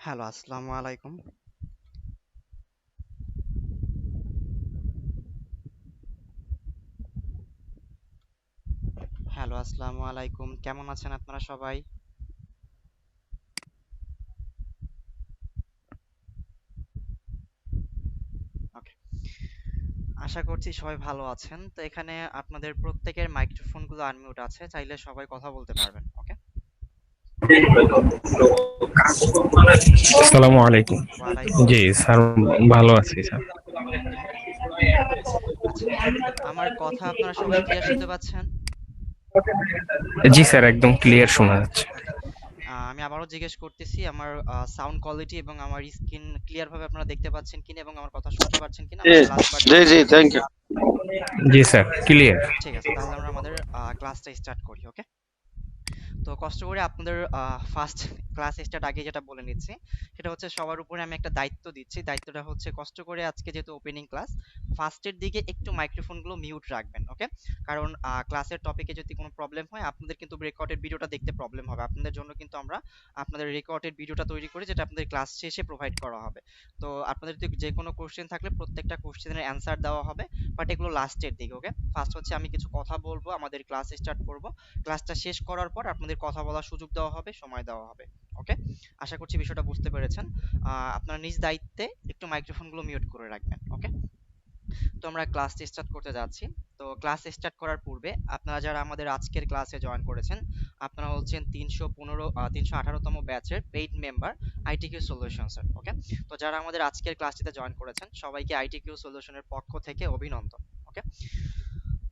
Hello, আসসালামু আলাইকুম। Hello, আসসালামু আলাইকুম। কেমন আছেন আপনারা সবাই? ওকে। আশা করছি সবাই ভালো আছেন। তো এখানে আপনাদের প্রত্যেকের মাইক্রোফোনগুলো আনমিউট আছে। চাইলে সবাই কথা বলতে পারবেন। ওকে? আসসালামু আলাইকুম। ওয়ালাইকুম জি আসসালাম। স্যার, ভালো আছি স্যার। আচ্ছা, আমার কথা আপনারা সবাই ক্লিয়ার শুনতে পাচ্ছেন? জি স্যার, একদম ক্লিয়ার শোনা যাচ্ছে। ওকে। আমি আবারও জিজ্ঞেস করতেছি আমার সাউন্ড কোয়ালিটি এবং আমার স্ক্রিন ক্লিয়ার ভাবে আপনারা দেখতে পাচ্ছেন কিনা এবং আমার কথা শুনতে পাচ্ছেন কিনা জি আমাকে লাস্টবার জি জি জানাবেন। Thank you. জি স্যার, ক্লিয়ার। ঠিক আছে, তাহলে আমরা আমাদের ক্লাসটা স্টার্ট করি। ওকে? তো কষ্ট করে আপনাদের ফার্স্ট ক্লাস স্টার্ট আগে যেটা বলে নিচ্ছি সেটা হচ্ছে সবার উপরে আমি একটা দায়িত্ব দিচ্ছি। দায়িত্বটা হচ্ছে কষ্ট করে আজকে যেহেতু ওপেনিং ক্লাস, ফার্স্টের দিকে একটু মাইক্রোফোনগুলো মিউট রাখবেন। ওকে? কারণ ক্লাসের টপিকে যদি কোনো প্রবলেম হয় আপনাদের কিন্তু রেকর্ডেড ভিডিওটা দেখতে প্রবলেম হবে। আপনাদের জন্য কিন্তু আমরা আপনাদের রেকর্ডেড ভিডিওটা তৈরি করি, যেটা আপনাদের ক্লাস শেষে প্রোভাইড করা হবে। তো আপনাদের যদি যে কোনো কোশ্চেন থাকলে প্রত্যেকটা কোশ্চেনের অ্যান্সার দেওয়া হবে, বাট এগুলো লাস্টের দিকে। ওকে? ফার্স্ট হচ্ছে আমি কিছু কথা বলবো, আমাদের ক্লাস স্টার্ট করব। ক্লাসটা শেষ করার পর আপনাদের কথা বলার সুযোগ দেওয়া হবে, সময় দেওয়া হবে। ওকে? আশা করছি বিষয়টা বুঝতে পেরেছেন। আপনারা নিজ দায়িত্বে একটু মাইক্রোফোনগুলো মিউট করে রাখবেন। ওকে? তো আমরা ক্লাস স্টার্ট করতে যাচ্ছি। তো ক্লাস স্টার্ট করার পূর্বে আপনারা যারা আমাদের আজকের ক্লাসে জয়েন করেছেন, আপনারা হচ্ছেন 318তম ব্যাচের পেইড মেম্বার আইটিকিউ সলিউশনস এর। ওকে? তো যারা আমাদের আজকের ক্লাসটিতে জয়েন করেছেন সবাইকে আইটিকিউ সলিউশনের পক্ষ থেকে অভিনন্দন। ওকে?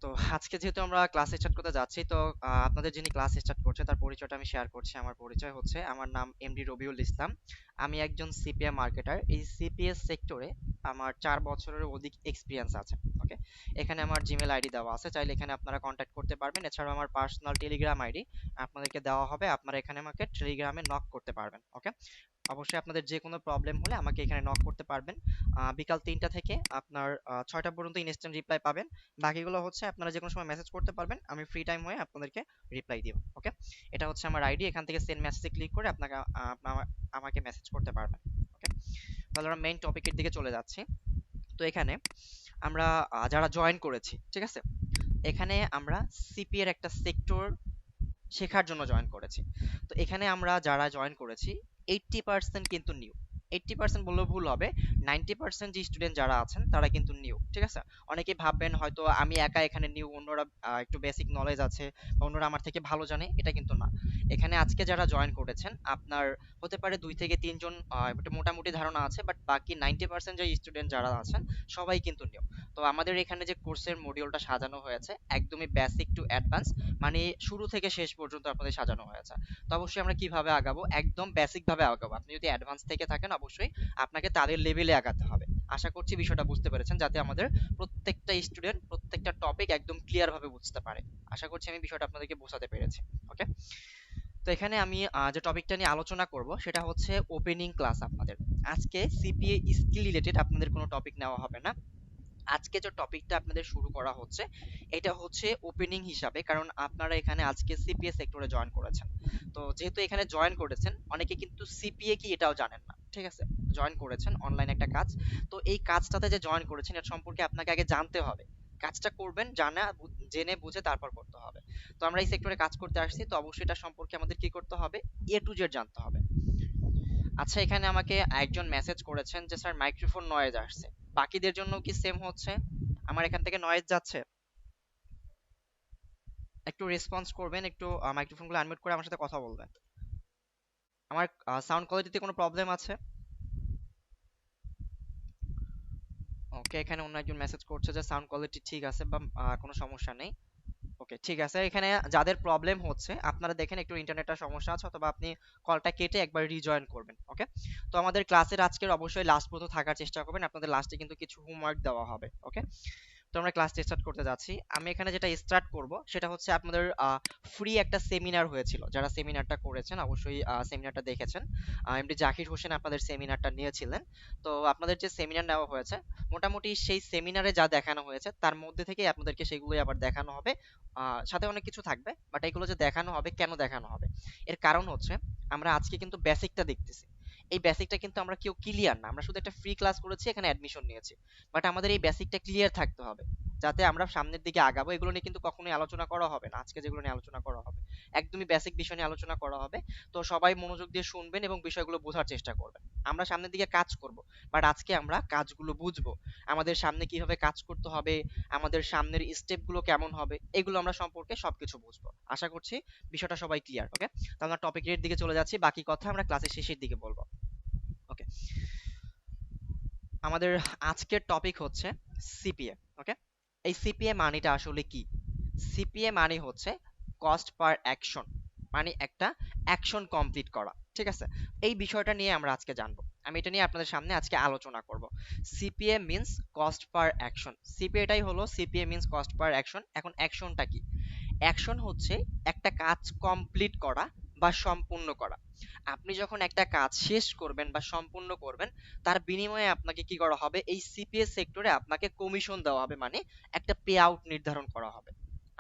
তো আজকে যেহেতু আমরা ক্লাস স্টার্ট করতে যাচ্ছি, তো আপনাদের যিনি ক্লাস স্টার্ট করছে তার পরিচয়টা আমি শেয়ার করছি। আমার পরিচয় হচ্ছে, আমার নাম এমডি রবিউল ইসলাম। আমি একজন সিপিএ মার্কেটার। এই সিপিএস সেক্টরে আমার 4 বছরের অধিক এক্সপিরিয়েন্স আছে। ওকে? এখানে আমার জিমেল আইডি দেওয়া আছে, চাইলে এখানে আপনারা কন্ট্যাক্ট করতে পারবেন। এছাড়াও আমার পার্সোনাল টেলিগ্রাম আইডি আপনাদেরকে দেওয়া হবে, আপনারা এখানে আমাকে টেলিগ্রামে নক করতে পারবেন। ওকে? অবশ্যই আপনাদের যে কোনো প্রবলেম হলে আমাকে এখানে নক করতে পারবেন। বিকাল 3টা থেকে আপনার 6টা পর্যন্ত ইনস্ট্যান্ট রিপ্লাই পাবেন। বাকিগুলো হচ্ছে আপনারা যে কোনো সময় মেসেজ করতে পারবেন, আমি ফ্রি টাইম হয়ে আপনাদেরকে রিপ্লাই দিব। ওকে? এটা হচ্ছে আমার আইডি, এখান থেকে সেন্ড মেসেজে ক্লিক করে আপনাকে আমাকে মেসেজ করতে পারবেন। ওকে? তাহলে আমরা মেইন টপিকের দিকে চলে যাচ্ছি। তো এখানে আমরা যারা জয়েন করেছি, ঠিক আছে, এখানে আমরা সিপি এর একটা সেক্টর শেখার জন্য জয়েন করেছি। তো এখানে আমরা যারা জয়েন করেছি 80% কিন্তু নিউ। 80% বললেও ভুল হবে, 90% যে স্টুডেন্ট যারা আছেন তারা কিন্তু নিউ। ঠিক আছে? অনেকেই ভাববেন হয়তো আমি একা এখানে নিউ, অন্যরা একটু বেসিক নলেজ আছে বা অন্যরা আমার থেকে ভালো জানে, এটা কিন্তু না। এখানে আজকে যারা জয়েন করেছেন আপনার হতে পারে 2 থেকে 3 জন একটু মোটামুটি ধারণা আছে, বাট বাকি 90% যে স্টুডেন্ট যারা আছেন সবাই কিন্তু নিউ। তো আমাদের এখানে যে কোর্সের মডিউলটা সাজানো হয়েছে একদমই বেসিক টু অ্যাডভান্স, মানে শুরু থেকে শেষ পর্যন্ত আপনাদের সাজানো হয়েছে। তো অবশ্যই আমরা কিভাবে আগাবো, একদম বেসিক ভাবে আগাবো। আপনি যদি অ্যাডভান্স থেকে থাকেন অবশ্যই আপনাকে তাদের লেভেলে আগাতে হবে। আশা করছি বিষয়টা বুঝতে পেরেছেন, যাতে আমাদের প্রত্যেকটা স্টুডেন্ট প্রত্যেকটা টপিক একদম ক্লিয়ার ভাবে বুঝতে পারে। আশা করছি আমি বিষয়টা আপনাদেরকে বোঝাতে পেরেছি। ওকে? তো এখানে আমি যে টপিকটা নিয়ে আলোচনা করব সেটা হচ্ছে ওপেনিং ক্লাস আপনাদের। আজকে সিপিএ স্কিল রিলেটেড আপনাদের কোনো টপিক নেওয়া হবে না। আজকে যে টপিকটা আপনাদের শুরু করা হচ্ছে এটা হচ্ছে ওপেনিং হিসাবে, কারণ আপনারা এখানে আজকে সিপিএ সেক্টরে জয়েন করেছেন। তো যেহেতু এখানে জয়েন করেছেন, অনেকে কিন্তু সিপিএ কি এটাও জানেন না। ঠিক আছে? জয়েন করেছেন অনলাইন একটা কাজ। তো এই কাজটাতে যে জয়েন করেছেন এর সম্পর্কে আপনাকে আগে জানতে হবে। কাজটা করবেন জেনে বুঝে তারপর করতে হবে। তো আমরা এই সেক্টরে কাজ করতে আসছি, তো অবশ্যই এটা সম্পর্কে আমাদের কি করতে হবে, এ টু জেড জানতে হবে। আচ্ছা, এখানে আমাকে একজন মেসেজ করেছেন যে স্যার মাইক্রোফোন নয়েজ আসছে, বাকিদের জন্য কি সেম হচ্ছে? আমার এখান থেকে নয়েজ যাচ্ছে? একটু রেসপন্স করবেন, একটু মাইক্রোফোনগুলো আনমিউট করে আমার সাথে কথা বলবেন। আমার সাউন্ড কোয়ালিটিতে কোনো প্রবলেম আছে? ওকে, এখানে অন্য একজন মেসেজ করছে যে সাউন্ড কোয়ালিটি ঠিক আছে বা কোনো সমস্যা নেই। ওকে, ঠিক আছে। এখানে যাদের প্রবলেম হচ্ছে আপনারা দেখেন একটু ইন্টারনেটের সমস্যা আছে, অথবা আপনি কলটা কেটে একবার রিজয়েন করবেন। ওকে? তো আমাদের ক্লাসের আজকের অবশ্যই লাস্ট পর্যন্ত থাকার চেষ্টা করবেন, আপনাদের লাস্টে কিন্তু কিছু হোমওয়ার্ক দেওয়া হবে। ওকে? তো আমরা ক্লাসটা স্টার্ট করতে যাচ্ছি। আমি এখানে যেটা স্টার্ট করব সেটা হচ্ছে আপনাদের ফ্রি একটা সেমিনার হয়েছিল, যারা সেমিনারটা করেছেন অবশ্যই সেমিনারটা দেখেছেন। এমডি জাকির হোসেন আপনাদের সেমিনারটা নিয়েছিলেন। তো আপনাদের যে সেমিনার নেওয়া হয়েছে মোটামুটি সেই সেমিনারে যা দেখানো হয়েছে তার মধ্যে থেকেই আপনাদেরকে সেগুলোই আবার দেখানো হবে। সাথে অনেক কিছু থাকবে, বাট এগুলো যে দেখানো হবে, কেন দেখানো হবে, এর কারণ হচ্ছে আমরা আজকে কিন্তু বেসিকটা দেখতেছি। এই বেসিকটা কিন্তু আমরা কেউ ক্লিয়ার না, আমরা শুধু একটা ফ্রি ক্লাস করেছি, এখানে অ্যাডমিশন নিয়েছি, বাট আমাদের এই বেসিকটা ক্লিয়ার থাকতে হবে যাতে আমরা সামনের দিকে আগাবো। এগুলো নিয়ে কিন্তু কখনোই আলোচনা করা হবে না, আজকে যেগুলো নিয়ে আলোচনা করা হবে একদমই বেসিক বিষয় নিয়ে আলোচনা করা হবে। তো সবাই মনোযোগ দিয়ে শুনবেন এবং বিষয়গুলো বোঝার চেষ্টা করবেন। আমরা সামনের দিকে কাজ করব, বাট আজকে আমরা কাজগুলো বুঝবো, আমাদের সামনে কিভাবে কাজ করতে হবে, আমাদের সামনের স্টেপগুলো কেমন হবে, এগুলো আমরা সম্পর্কে সবকিছু বুঝবো। আশা করছি বিষয়টা সবাই ক্লিয়ার। ওকে, তো আমরা টপিকের দিকে চলে যাচ্ছি, বাকি কথা আমরা ক্লাসের শেষের দিকে বলবো। ওকে, আমাদের আজকের টপিক হচ্ছে সিপিএ। ওকে, এই সিপিএ মানেটা আসলে কি? সিপিএ মানে হচ্ছে কস্ট পার অ্যাকশন, মানে একটা অ্যাকশন কমপ্লিট করা। ঠিক আছে, এই বিষয়টা নিয়ে আমরা আজকে জানবো, আমি এটা নিয়ে আপনাদের সামনে আজকে আলোচনা করব। CPA means cost per action, সিপিএটাই হলো CPA means cost per action. এখন অ্যাকশনটা কি? অ্যাকশন হচ্ছে একটা কাজ কমপ্লিট করা বা সম্পূর্ণ করা। আপনি যখন একটা কাজ শেষ করবেন বা সম্পূর্ণ করবেন, তার বিনিময়ে আপনাকে কি করা হবে? এই সিপিএ সেক্টরে আপনাকে কমিশন দেওয়া হবে, মানে একটা পে আউট নির্ধারণ করা হবে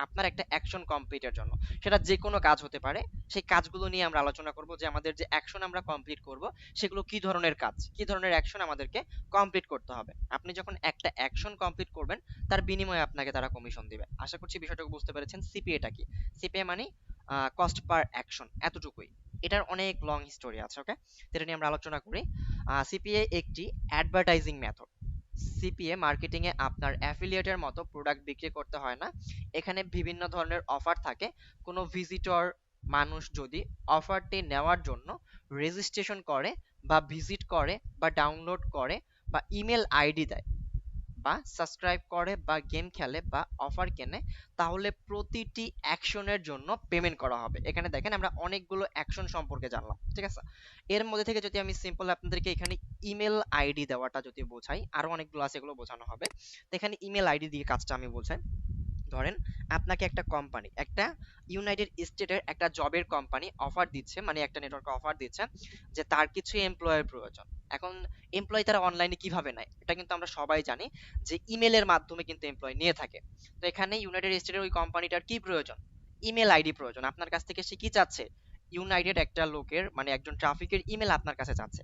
আপনার একটা অ্যাকশন কমপ্লিটের জন্য। সেটা যে কোনো কাজ হতে পারে, সেই কাজগুলো নিয়ে আমরা আলোচনা করব যে আমাদের যে অ্যাকশন আমরা কমপ্লিট করব সেগুলো কি ধরনের কাজ, কি ধরনের অ্যাকশন আমাদেরকে কমপ্লিট করতে হবে। আপনি যখন একটা অ্যাকশন কমপ্লিট করবেন, তার বিনিময়ে আপনাকে তারা কমিশন দিবে। আশা করছি বিষয়টাকে বুঝতে পেরেছেন। সিপিএটা কি? সিপিএ মানে কস্ট পার অ্যাকশন, এতটুকুই। এটার অনেক লং হিস্টোরি আছে। ওকে, এটা নিয়ে আমরা আলোচনা করি। সিপিএ একটি অ্যাডভার্টাইজিং মেথড। সিপিএ মার্কেটিং এ আপনার অ্যাফিলিয়েটের মতো প্রোডাক্ট বিক্রি করতে হয় না। এখানে বিভিন্ন ধরনের অফার থাকে। কোনো ভিজিটর মানুষ যদি অফারটি নেওয়ার জন্য রেজিস্ট্রেশন করে বা ভিজিট করে বা ডাউনলোড করে বা ইমেল আইডি দেয় বা সাবস্ক্রাইব করে বা গেম খেলে বা অফার কেনে, তাহলে প্রতিটি অ্যাকশনের জন্য পেমেন্ট করা হবে। এখানে দেখেন আমরা অনেকগুলো অ্যাকশন সম্পর্কে জানলাম। ঠিক আছে, এর মধ্যে থেকে যদি আমি সিম্পল আপনাদেরকে এখানে ইমেল আইডি দেওয়াটা যদি বোঝাই, আরো অনেকগুলো আছে, এগুলো বোঝানো হবে। তো এখানে ইমেল আইডি দিয়ে কাজটা আমি বোঝাই। ধরেন আপনাকে একটা কোম্পানি, একটা ইউনাইটেড স্টেটের একটা জবের কোম্পানি অফার দিচ্ছে, মানে একটা নেটওয়ার্কে অফার দিচ্ছে যে তার কিছু এমপ্লয়ের প্রয়োজন। এখন এমপ্লয় তারা অনলাইনে কিভাবে নেয়, এটা কিন্তু আমরা সবাই জানি যে ইমেলের মাধ্যমে কিন্তু এমপ্লয় নিয়ে থাকে। তো এখানে ইউনাইটেড স্টেটের ওই কোম্পানিটার কি প্রয়োজন? ইমেল আইডি প্রয়োজন। আপনার কাছ থেকে সে কি চাচ্ছে? ইউনাইটেড একটা লোকের, মানে একজন ট্রাফিকের ইমেল আপনার কাছে চাচ্ছে।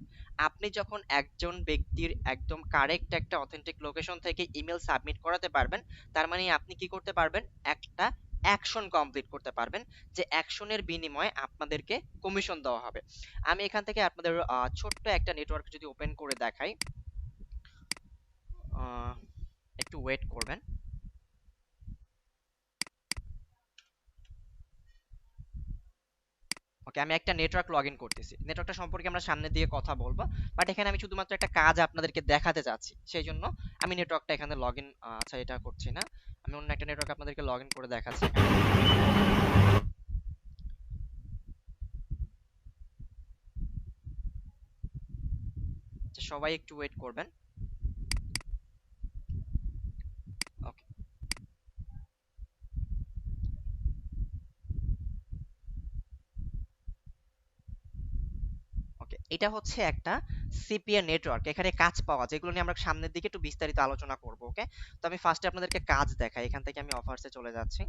আপনি যখন একজন ব্যক্তির একদম কারেক্ট একটা অথেন্টিক লোকেশন থেকে ইমেল সাবমিট করাতে পারবেন, তার মানে আপনি কি করতে পারবেন? একটা অ্যাকশন কমপ্লিট করতে পারবেন, যে অ্যাকশনের বিনিময়ে আপনাদেরকে কমিশন দেওয়া হবে। আমি এখান থেকে আপনাদের ছোট্ট একটা নেটওয়ার্ক যদি ওপেন করে দেখাই, আহ, একটু ওয়েট করবেন। ওকে, আমি একটা নেটওয়ার্ক লগ ইন করতেছি, নেটওয়ার্কটা সম্পর্কে আমরা সামনের দিকে কথা বলবো, বাট এখানে আমি শুধুমাত্র একটা কাজ আপনাদেরকে দেখাতে চাচ্ছি, সেই জন্য আমি নেটওয়ার্কটা এখানে লগ ইন, আচ্ছা এটা করছি না, আমি অন্য একটা নেটওয়ার্ক আপনাদেরকে লগ ইন করে দেখাচ্ছি। আচ্ছা, সবাই একটু ওয়েট করবেন। ওকে, ওকে, এটা হচ্ছে একটা সিপিএ নেটওয়ার্ক, এখানে কাজ পাওয়া, যেগুলো নিয়ে আমরা সামনের দিকে একটু বিস্তারিত আলোচনা করব। ওকে, তো আমি ফার্স্টে আপনাদেরকে কাজ দেখাই, এখান থেকে আমি অফার্সে চলে যাচ্ছি।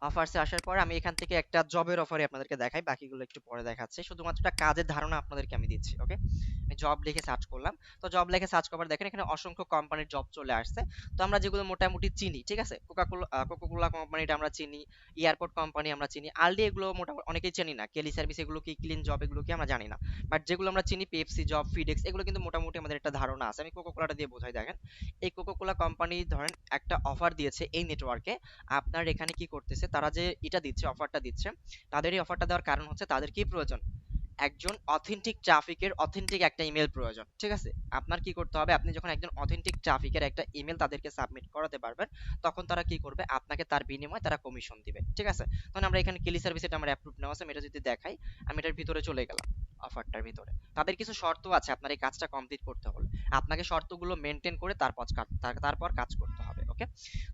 অফার্সে আসার পর আমি এখান থেকে একটা জবের অফারই আপনাদেরকে দেখাই, বাকিগুলো একটু পরে দেখাচ্ছি, শুধুমাত্র একটা কাজের ধারণা আপনাদেরকে আমি দিচ্ছি। ওকে, আমি জব লিখে সার্চ করলাম, তো জব লিখে সার্চ করার দেখেন এখানে অসংখ্য কোম্পানির জব চলে আসছে। তো আমরা যেগুলো মোটামুটি চিনি, ঠিক আছে, কোকাকোলা কোম্পানিটা আমরা চিনি, এয়ারপোর্ট কোম্পানি আমরা চিনি, আলডি এগুলো মোটামুটি অনেকেই চিনি না, কেলি সার্ভিস এগুলো কি, ক্লিন জব এগুলো কি আমরা জানি না, বাট যেগুলো আমরা চিনি পেপসি জব, ফিডেক্স, এগুলো কিন্তু মোটামুটি আমাদের একটা ধারণা আছে। আমি কোকাকোলাটা দিয়ে বোঝাই, দেখেন এই কোকাকোলা কোম্পানি ধরেন একটা অফার দিয়েছে এই নেটওয়ার্কে। আপনার এখানে কি করতেছে, তারা যে এটা দিচ্ছে, অফারটা দিচ্ছে, তাদের এই অফারটা দেওয়ার কারণ হচ্ছে তাদের কি প্রয়োজন? একজন অথেন্টিক ট্রাফিকের অথেন্টিক একটা ইমেল প্রয়োজন। ঠিক আছে, আপনার কি করতে হবে? আপনি যখন একজন অথেন্টিক ট্রাফিকের একটা ইমেল তাদেরকে সাবমিট করাতে পারবেন, তখন তারা কি করবে? আপনাকে তার বিনিময়ে তারা কমিশন দিবে। ঠিক আছে, তখন আমরা এখানে কেলি সার্ভিস, এটা আমার অ্যাপ্রুভ নেওয়া আছে, আমি এটা যদি দেখাই, আমি এটার ভিতরে চলে গেলাম, অফারটার ভিতরে তাদের কিছু শর্ত আছে আপনার এই কাজটা কমপ্লিট করতে হলে, আপনাকে শর্তগুলো মেনটেন করে তারপর কাজ করতে হবে। ওকে,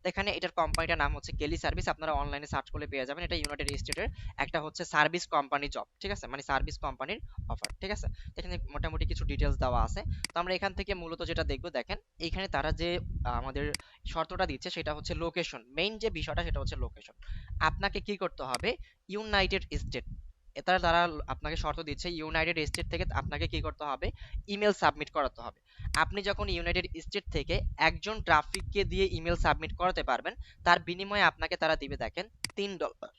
তো এখানে এটার কোম্পানিটার নাম হচ্ছে কেলি সার্ভিস, আপনারা অনলাইনে সার্চ করলে পেয়ে যাবেন। এটা ইউনাইটেড স্টেটের একটা হচ্ছে সার্ভিস কোম্পানি জব। ঠিক আছে, মানে সার্ভিস কোম্পানির অফার। ঠিক আছে, এখানে মোটামুটি কিছু ডিটেলস দেওয়া আছে। তো আমরা এখান থেকে মূলত যেটা দেখবো, দেখেন এইখানে তারা যে আমাদের শর্তটা দিচ্ছে সেটা হচ্ছে লোকেশন, মেইন যে বিষয়টা সেটা হচ্ছে লোকেশন। আপনাকে কি করতে হবে? ইউনাইটেড স্টেট এটার দ্বারা আপনাকে শর্ত দিচ্ছে ইউনাইটেড স্টেট থেকে আপনাকে কি করতে হবে, ইমেল সাবমিট করাতে হবে। আপনি যখন ইউনাইটেড স্টেট থেকে একজন ট্রাফিককে দিয়ে ইমেল সাবমিট করাতে পারবেন, তার বিনিময়ে আপনাকে তারা দিবে দেখেন $3।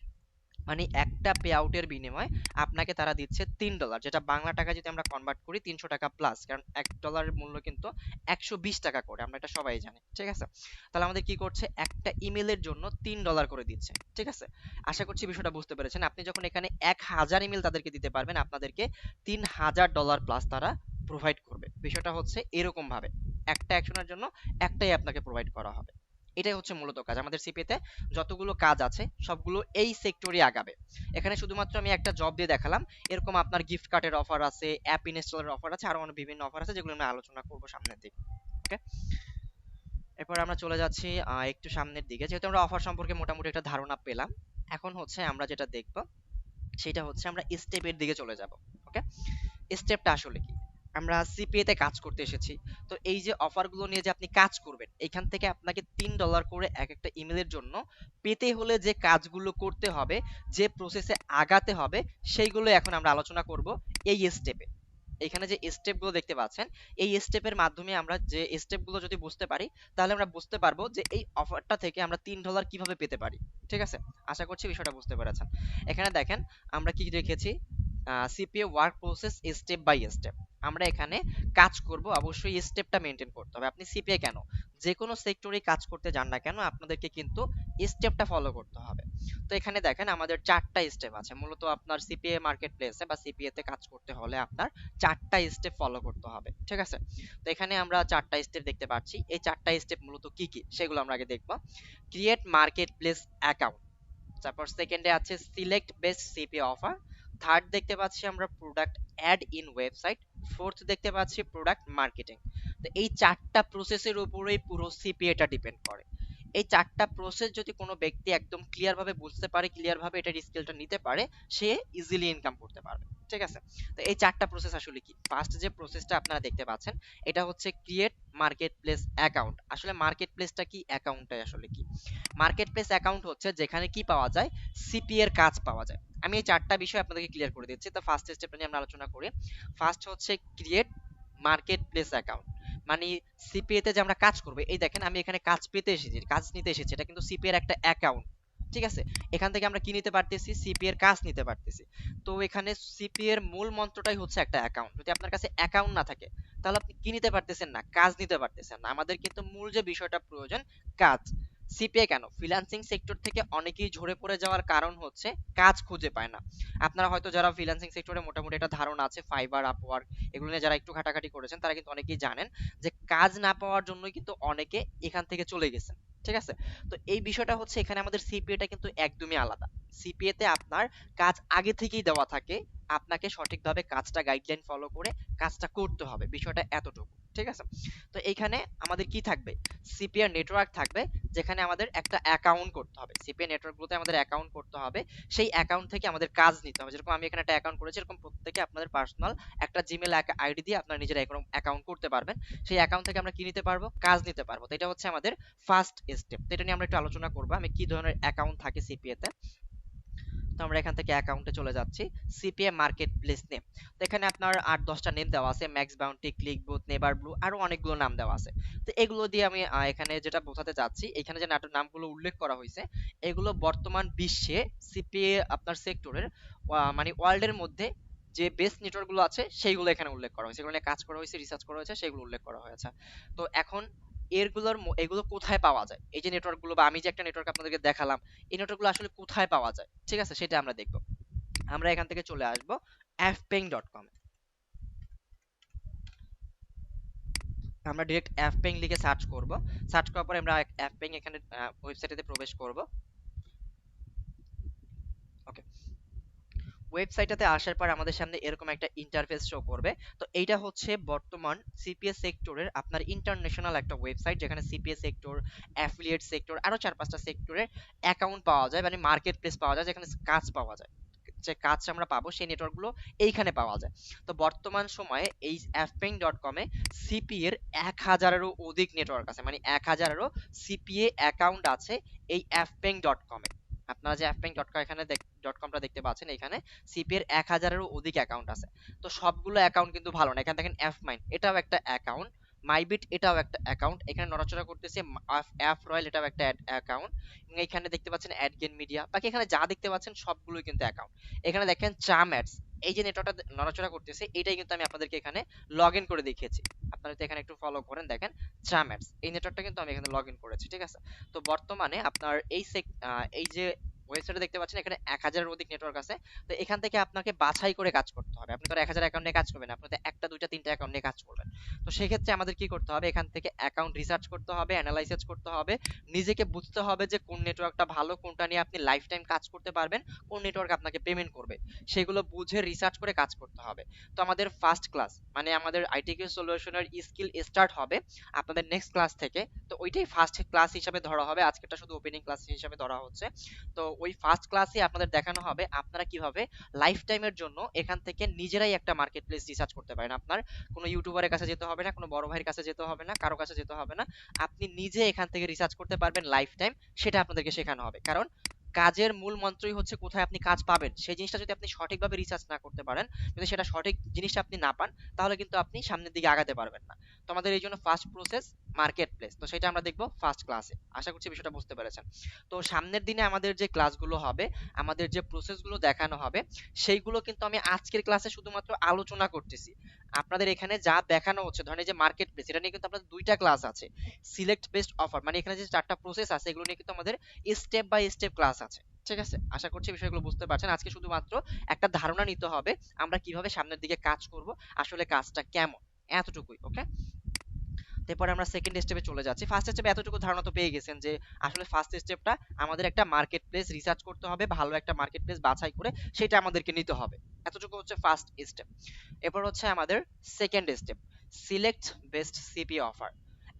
মানে একটা পে আউটের বিনিময়ে আপনাকে তারা দিচ্ছে $3, যেটা বাংলা টাকা যদি আমরা কনভার্ট করি 300 টাকা প্লাস, কারণ $1 মূল্য কিন্তু 120 টাকা করে, আমরা এটা সবাই জানি, ঠিক আছে। তাহলে আমাদের কি করছে, একটা ইমেলের জন্য $3 করে দিচ্ছে, ঠিক আছে। আশা করছি বিষয়টা বুঝতে পেরেছেন। আপনি যখন এখানে 1000 ইমেল তাদেরকে দিতে পারবেন, আপনাদেরকে $3000 প্লাস তারা প্রোভাইড করবে। বিষয়টা হচ্ছে এরকম ভাবে, একটা অ্যাকশনের জন্য একটাই আপনাকে প্রোভাইড করা হবে। এটাই হচ্ছে মূলত কাজ আমাদের সিপিএ তে। যতগুলো কাজ আছে সবগুলো এই সেক্টরে আগাবে। এখানে শুধুমাত্র আমি একটা জব দিয়ে দেখালাম, এরকম আপনার গিফট কার্ডের অফার আছে, অ্যাপ ইনস্টলের অফার আছে, আরো অনেক বিভিন্ন অফার আছে যেগুলো আমি আলোচনা করব সামনের দিকে। ওকে, এরপর আমরা চলে যাচ্ছি একটু সামনের দিকে। যেহেতু আমরা অফার সম্পর্কে মোটামুটি একটা ধারণা পেলাম, এখন হচ্ছে আমরা যেটা দেখব সেটা হচ্ছে আমরা স্টেপের দিকে চলে যাব। ওকে, স্টেপটা আসলে কি, আমরা সিপিএ তে কাজ করতে এসেছি, তো এই যে অফারগুলো নিয়ে যে আপনি কাজ করবেন, এখান থেকে আপনাকে $3 করে এক একটা ইমেলের জন্য পেতে হলে যে কাজগুলো করতে হবে, যে প্রসেসে আগাতে হবে, সেইগুলো এখন আমরা আলোচনা করব এই স্টেপে। এখানে যে স্টেপগুলো দেখতে পাচ্ছেন, এই স্টেপের মাধ্যমে আমরা যে স্টেপগুলো যদি বুঝতে পারি, তাহলে আমরা বুঝতে পারবো যে এই অফারটা থেকে আমরা $3 কিভাবে পেতে পারি, ঠিক আছে। আশা করছি বিষয়টা বুঝতে পেরেছেন। এখানে দেখেন আমরা কি রেখেছি, CPA work process step by step. আমরা এখানে কাজ করব, অবশ্যই স্টেপটা মেনটেন করতে হবে। আপনি সিপিএ কেন, যে কোনো সেক্টরে কাজ করতে যান না কেন, আপনাদেরকে কিন্তু স্টেপটা ফলো করতে হবে। তো এখানে দেখেন আমাদের 4টা স্টেপ আছে। মূলত আপনার সিপিএ মার্কেট প্লেসে বা সিপিএ তে কাজ করতে হলে আপনার 4টা স্টেপ ফলো করতে হবে, ঠিক আছে। তো এখানে আমরা 4টা স্টেপ দেখতে পাচ্ছি। এই 4টা স্টেপ মূলত কি কি সেগুলো আমরা আগে দেখব। ক্রিয়েট মার্কেট প্লেস অ্যাকাউন্ট, তারপর সেকেন্ডে আছে select best CPA offer, third দেখতে পাচ্ছি আমরা product add in website, fourth দেখতে পাচ্ছি প্রোডাক্ট মার্কেটিং। তো এই 4টা প্রসেসের উপরেই পুরো সিপিএটা ডিপেন্ড করে। এই 4টা প্রসেস যদি কোনো ব্যক্তি একদম ক্লিয়ার ভাবে বুঝতে পারে, ক্লিয়ার ভাবে এটার স্কিলটা নিতে পারে, সে ইজিলি ইনকাম করতে পারবে, ঠিক আছে। তো এই 4টা প্রসেস আসলে কি, ফার্স্ট যে প্রসেসটা আপনারা দেখতে পাচ্ছেন এটা হচ্ছে ক্রিয়েট মার্কেট প্লেস অ্যাকাউন্ট। আসলে মার্কেট প্লেসটা কি, অ্যাকাউন্টটাই আসলে কি। মার্কেট প্লেস অ্যাকাউন্ট হচ্ছে যেখানে কি পাওয়া যায়, সিপি এর কাজ পাওয়া যায়। আমি এই 4টা বিষয় আপনাদেরকে ক্লিয়ার করে দিচ্ছি। তো ফার্স্ট স্টেপটা নিয়ে আমরা আলোচনা করি। ফার্স্ট হচ্ছে ক্রিয়েট মার্কেট প্লেস অ্যাকাউন্ট, মানে সিপিএ তে যে আমরা কাজ করব, এই দেখেন আমি এখানে কাজ পেতে এসেছি, কাজ নিতে এসেছি, এটা কিন্তু সিপিএ এর একটা অ্যাকাউন্ট, ঠিক আছে। এখান থেকে আমরা কি নিতে পারতেছি, সিপি এর কাজ নিতে পারতেছি। তো এখানে সিপি এর মূল মন্ত্রটাই হচ্ছে একটা অ্যাকাউন্ট। যদি আপনার কাছে অ্যাকাউন্ট না থাকে, তাহলে আপনি কি নিতে পারতেছেন না, কাজ নিতে পারতেছেন না। আমাদের কিন্তু মূল যে বিষয়টা প্রয়োজন, কাজ। সিপিএ কেন, ফ্রিল্যান্সিং সেক্টর থেকে অনেকেই ঝরে পড়ে যাওয়ার কারণ হচ্ছে কাজ খুঁজে পায় না। আপনারা হয়তো যারা ফ্রিল্যান্সিং সেক্টরে মোটামুটি একটা ধারণা আছে, ফাইবার, আপওয়ার্ক, এগুলো নিয়ে যারা একটু ঘাটাঘাটি করেছেন, তারা কিন্তু অনেকেই জানেন যে কাজ না পাওয়ার জন্যই কিন্তু অনেকে এখান থেকে চলে গেছেন, ঠিক আছে। তো এই বিষয়টা হচ্ছে এখানে আমাদের সিপিএটা কিন্তু একদমই আলাদা। সিপিএ তে আপনার কাজ আগে থেকেই দেওয়া থাকে, আপনাকে সঠিকভাবে কাজটা গাইডলাইন ফলো করে কাজটা করতে হবে, বিষয়টা এতটুকু, ঠিক আছে। তো এইখানে আমাদের কি থাকবে, সিপিএ নেটওয়ার্ক থাকবে, যেখানে আমাদের একটা অ্যাকাউন্ট করতে হবে। সিপিএ নেটওয়ার্কগুলোতে আমাদের অ্যাকাউন্ট করতে হবে, সেই অ্যাকাউন্ট থেকে আমাদের কাজ নিতে হবে। যেরকম আমি এখানে একটা অ্যাকাউন্ট করেছি, এরকম প্রত্যেকে আপনাদের পার্সোনাল একটা জিমেল আইডি দিয়ে আপনারা নিজেরা এরকম অ্যাকাউন্ট করতে পারবেন। সেই অ্যাকাউন্ট থেকে আমরা কি নিতে পারবো, কাজ নিতে পারবো। তো এটা হচ্ছে আমাদের ফার্স্ট স্টেপ। তো এটা নিয়ে আমরা একটু আলোচনা করবো, আমি কি ধরনের অ্যাকাউন্ট থাকে সিপিএ তে। তো আমরা এখান থেকে অ্যাকাউন্টে চলে যাচ্ছি, সিপিএ মার্কেট প্লেস নেম। তো এখানে আপনার 8-10টা নেম দেওয়া আছে, max bounty, click booth, never blue, আরো অনেকগুলো নাম দেওয়া আছে। তো এগুলো দিয়ে আমি এখানে যেটা বোঝাতে চাচ্ছি, এখানে যে নামগুলো উল্লেখ করা হয়েছে, এগুলো বর্তমান বিশ্বে সিপিএ আপনার সেক্টরের মানে ওয়ার্ল্ডের মধ্যে যে বেস্ট নেটওয়ার্ক গুলো আছে সেইগুলো এখানে উল্লেখ করা হয়েছে, এগুলো নিয়ে কাজ করা হয়েছে, রিসার্চ করা হয়েছে, সেগুলো উল্লেখ করা হয়েছে। তো এখন এগুলো কোথায় পাওয়া যায়, এই যে নেটওয়ার্ক গুলো বা আমি যে একটা নেটওয়ার্ক আপনাদেরকে দেখালাম, এই নেটওয়ার্ক গুলো আসলে কোথায় পাওয়া যায়, ঠিক আছে, সেটা আমরা দেখব। আমরা এখান থেকে চলে আসব fpeng.com এ। আমরা ডিরেক্ট fpeng লিখে সার্চ করব। সার্চ করার পরে আমরা fpeng এখানে ওয়েবসাইটে প্রবেশ করব। ওকে, ওয়েবসাইটটাতে আসার পর আমাদের সামনে এরকম একটা ইন্টারফেস শো করবে। তো এইটা হচ্ছে বর্তমান সিপিএস সেক্টরের আপনার ইন্টারন্যাশনাল একটা ওয়েবসাইট, যেখানে সিপিএস সেক্টর, অ্যাফিলিয়েট সেক্টর, আরো 4-5টা সেক্টরের অ্যাকাউন্ট পাওয়া যায়, মানে মার্কেট প্লেস পাওয়া যায়, যেখানে কাজ পাওয়া যায়। যে কাজ আমরা পাবো সেই নেটওয়ার্ক গুলো এইখানে পাওয়া যায়। তো বর্তমান সময়ে এই fpeng.com এ সিপি এর 1000-এরও অধিক নেটওয়ার্ক আছে, মানে 1000-এরও সিপিএ অ্যাকাউন্ট আছে এই fpeng.com এ। আপনারা যে fpeng.com এখানে cpr.com দেখতে পাচ্ছেন, এখানে সিপি এর 1000-এরও অধিক অ্যাকাউন্ট আছে। তো সবগুলো অ্যাকাউন্ট কিন্তু ভালো না। এখানে দেখেন এফ এটাও একটা অ্যাকাউন্ট, মাইবিট এটাও একটা অ্যাকাউন্ট, এখানে নড়াচড়া করতেছে এফ রয়্যাল এটাও একটা অ্যাকাউন্ট, এবং এখানে দেখতে পাচ্ছেন অ্যাডগেন মিডিয়া, বাকি এখানে যা দেখতে পাচ্ছেন সবগুলোই কিন্তু অ্যাকাউন্ট। এখানে দেখেন চাম অ্যাডস, এই যে নেটওয়ার্কটা নড়াচড়া করতেছে এটাই কিন্তু আমি আপনাদেরকে এখানে লগ ইন করে দেখিয়েছি। আপনারা যদি এখানে একটু ফলো করেন দেখেন চাম অ্যাডস, এই নেটওয়ার্কটা কিন্তু আমি এখানে লগ ইন করেছি, ঠিক আছে। তো বর্তমানে আপনার এই যে ওয়েবসাইটে দেখতে পাচ্ছেন এখানে 1000-এর অধিক নেটওয়ার্ক আছে। তো এখান থেকে আপনাকে বাছাই করে কাজ করতে হবে। আপনি তো আর 1000 অ্যাকাউন্ট নিয়ে কাজ করবেন না, আপনি তো একটা দুইটা তিনটা অ্যাকাউন্ট নিয়ে কাজ করবেন। তো সেই ক্ষেত্রে আমাদের কি করতে হবে, এখান থেকে অ্যাকাউন্ট রিসার্চ করতে হবে, অ্যানালাইসিস করতে হবে, নিজেকে বুঝতে হবে যে কোন নেটওয়ার্কটা ভালো, কোনটা নিয়ে আপনি লাইফ টাইম কাজ করতে পারবেন, কোন নেটওয়ার্ক আপনাকে পেমেন্ট করবে, সেগুলো বুঝে রিসার্চ করে কাজ করতে হবে। তো আমাদের ফার্স্ট ক্লাস মানে আমাদের আইটিকিউ সলিউশনের স্কিল স্টার্ট হবে আপনাদের নেক্সট ক্লাস থেকে। তো ওইটাই ফার্স্ট ক্লাস হিসাবে ধরা হবে, আজকেরটা শুধু ওপেনিং ক্লাস হিসাবে ধরা হচ্ছে। তো ওই ফার্স্ট ক্লাসে আপনাদের দেখানো হবে আপনারা কিভাবে লাইফ টাইমের জন্য এখান থেকে নিজেরাই একটা মার্কেট প্লেস রিসার্চ করতে পারেন। আপনার কোনো ইউটিউবারের কাছে যেতে হবে না, কোনো বড় ভাইয়ের কাছে যেতে হবে না, কারো কাছে যেতে হবে না, আপনি নিজে এখান থেকে রিসার্চ করতে পারবেন লাইফ টাইম, সেটা আপনাদেরকে শেখানো হবে। কারণ কাজের মূল মন্ত্রই হচ্ছে কোথায় আপনি কাজ পাবেন, সেই জিনিসটা যদি আপনি সঠিকভাবে রিসার্চ না করতে পারেন, যদি সেটা সঠিক জিনিসটা আপনি না পান, তাহলে কিন্তু আপনি সামনের দিকে আগাতে পারবেন না। তো আমাদের এই জন্য ফার্স্ট প্রসেস মার্কেট প্লেস, তো সেটা আমরা দেখবো ফার্স্ট ক্লাসে। আশা করছি বিষয়টা বুঝতে পেরেছেন। তো সামনের দিনে আমাদের যে ক্লাসগুলো হবে, আমাদের যে প্রসেসগুলো দেখানো হবে, সেইগুলো কিন্তু আমি আজকের ক্লাসে শুধুমাত্র আলোচনা করতেছি। আপনাদের এখানে যা দেখানো হচ্ছে, ধরেন এই যে মার্কেট প্লেস, এটা নিয়ে কিন্তু আপনাদের দুইটা ক্লাস আছে। সিলেক্ট বেস্ট অফার মানে এখানে যে চারটা প্রসেস আছে এগুলো নিয়ে কিন্তু আমাদের স্টেপ বাই স্টেপ ক্লাস আছে, ঠিক আছে। আশা করছি বিষয়গুলো বুঝতে পারছেন। আজকে শুধুমাত্র একটা ধারণা নিতে হবে আমরা কিভাবে সামনের দিকে কাজ করব, আসলে কাজটা কেমন, এতটুকুই, ওকে। তারপরে আমরা সেকেন্ড স্টেপে চলে যাচ্ছি। ফার্স্ট স্টেপে এতটুকু ধারণা তো পেয়ে গেছেন যে আসলে ফার্স্ট স্টেপটা আমাদের একটা মার্কেট প্লেস রিসার্চ করতে হবে, ভালো একটা মার্কেট প্লেস বাছাই করে সেটা আমাদেরকে নিতে হবে। এতটুকু হচ্ছে ফার্স্ট স্টেপ। এরপর হচ্ছে আমাদের second step, select best CP offer.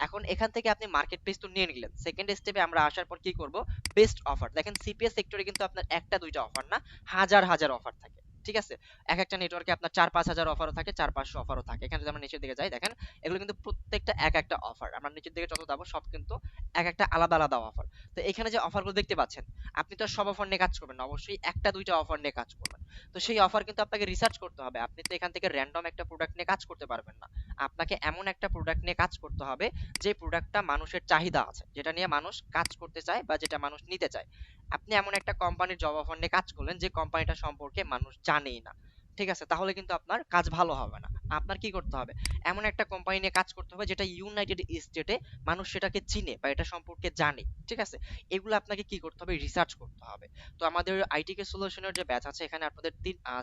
এখন এখান থেকে আপনি মার্কেট প্লেস তো নিয়ে নিলেন, সেকেন্ড স্টেপে আমরা আসার পর কি করব, বেস্ট অফার। দেখেন সিপিএস সেক্টরে কিন্তু আপনার একটা দুইটা অফার না, হাজার হাজার অফার থাকে, ঠিক আছে। এক একটা নেটওয়ার্কে আপনার 4-5 হাজার অফারও থাকে, 4-500 অফারও থাকে। এখানে যদি আমরা নিচের দিকে যাই দেখেন এগুলো কিন্তু প্রত্যেকটা এক একটা অফার, আমরা নিচের দিকে যত যাবো সব কিন্তু এক একটা আলাদা আলাদা অফার। তো এখানে যে অফারগুলো দেখতে পাচ্ছেন, আপনি তো আর সব অফার নিয়ে কাজ করবেন না, অবশ্যই একটা দুইটা অফার নিয়ে কাজ করবেন। তো সেই অফার কিন্তু আপনাকে রিসার্চ করতে হবে, আপনি তো এখান থেকে র্যান্ডম একটা প্রোডাক্ট নিয়ে কাজ করতে পারবেন না। আপনাকে এমন একটা প্রোডাক্ট নিয়ে কাজ করতে হবে যে প্রোডাক্টটা মানুষের চাহিদা আছে, যেটা নিয়ে মানুষ কাজ করতে চায় বা যেটা মানুষ নিতে চায়। আপনি এমন একটা কোম্পানির জব অফার নিয়ে কাজ করলেন যে কোম্পানিটা সম্পর্কে মানুষ জানেই না, ঠিক আছে, তাহলে কিন্তু আপনার কাজ ভালো হবে না। আপনার কি করতে হবে, এমন একটা কোম্পানি নিয়ে কাজ করতে হবে যেটা ইউনাইটেড স্টেটে মানুষ সেটাকে চিনে বা এটা সম্পর্কে জানে, ঠিক আছে। এগুলো আপনাকে কি করতে হবে, রিসার্চ করতে হবে। তো আমাদের আইটিকে সলিউশনের যে ব্যাচ আছে এখানে আপনাদের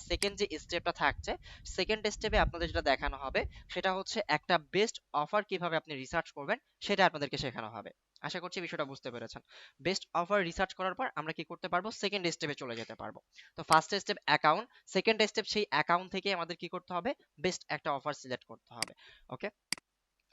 সেকেন্ড যে স্টেপটা থাকছে, সেকেন্ড স্টেপে আপনাদের যেটা দেখানো হবে সেটা হচ্ছে একটা বেস্ট অফার কিভাবে আপনি রিসার্চ করবেন সেটা আপনাদেরকে শেখানো হবে। আশা করছি বিষয়টা বুঝতে পেরেছেন। বেস্ট অফার রিসার্চ করার পর আমরা কি করতে পারবো, সেকেন্ড স্টেপে চলে যেতে পারবো। তো first step account, second step সেই অ্যাকাউন্ট থেকে আমাদের কি করতে হবে, বেস্ট একটা অফার সিলেক্ট করতে হবে, ওকে।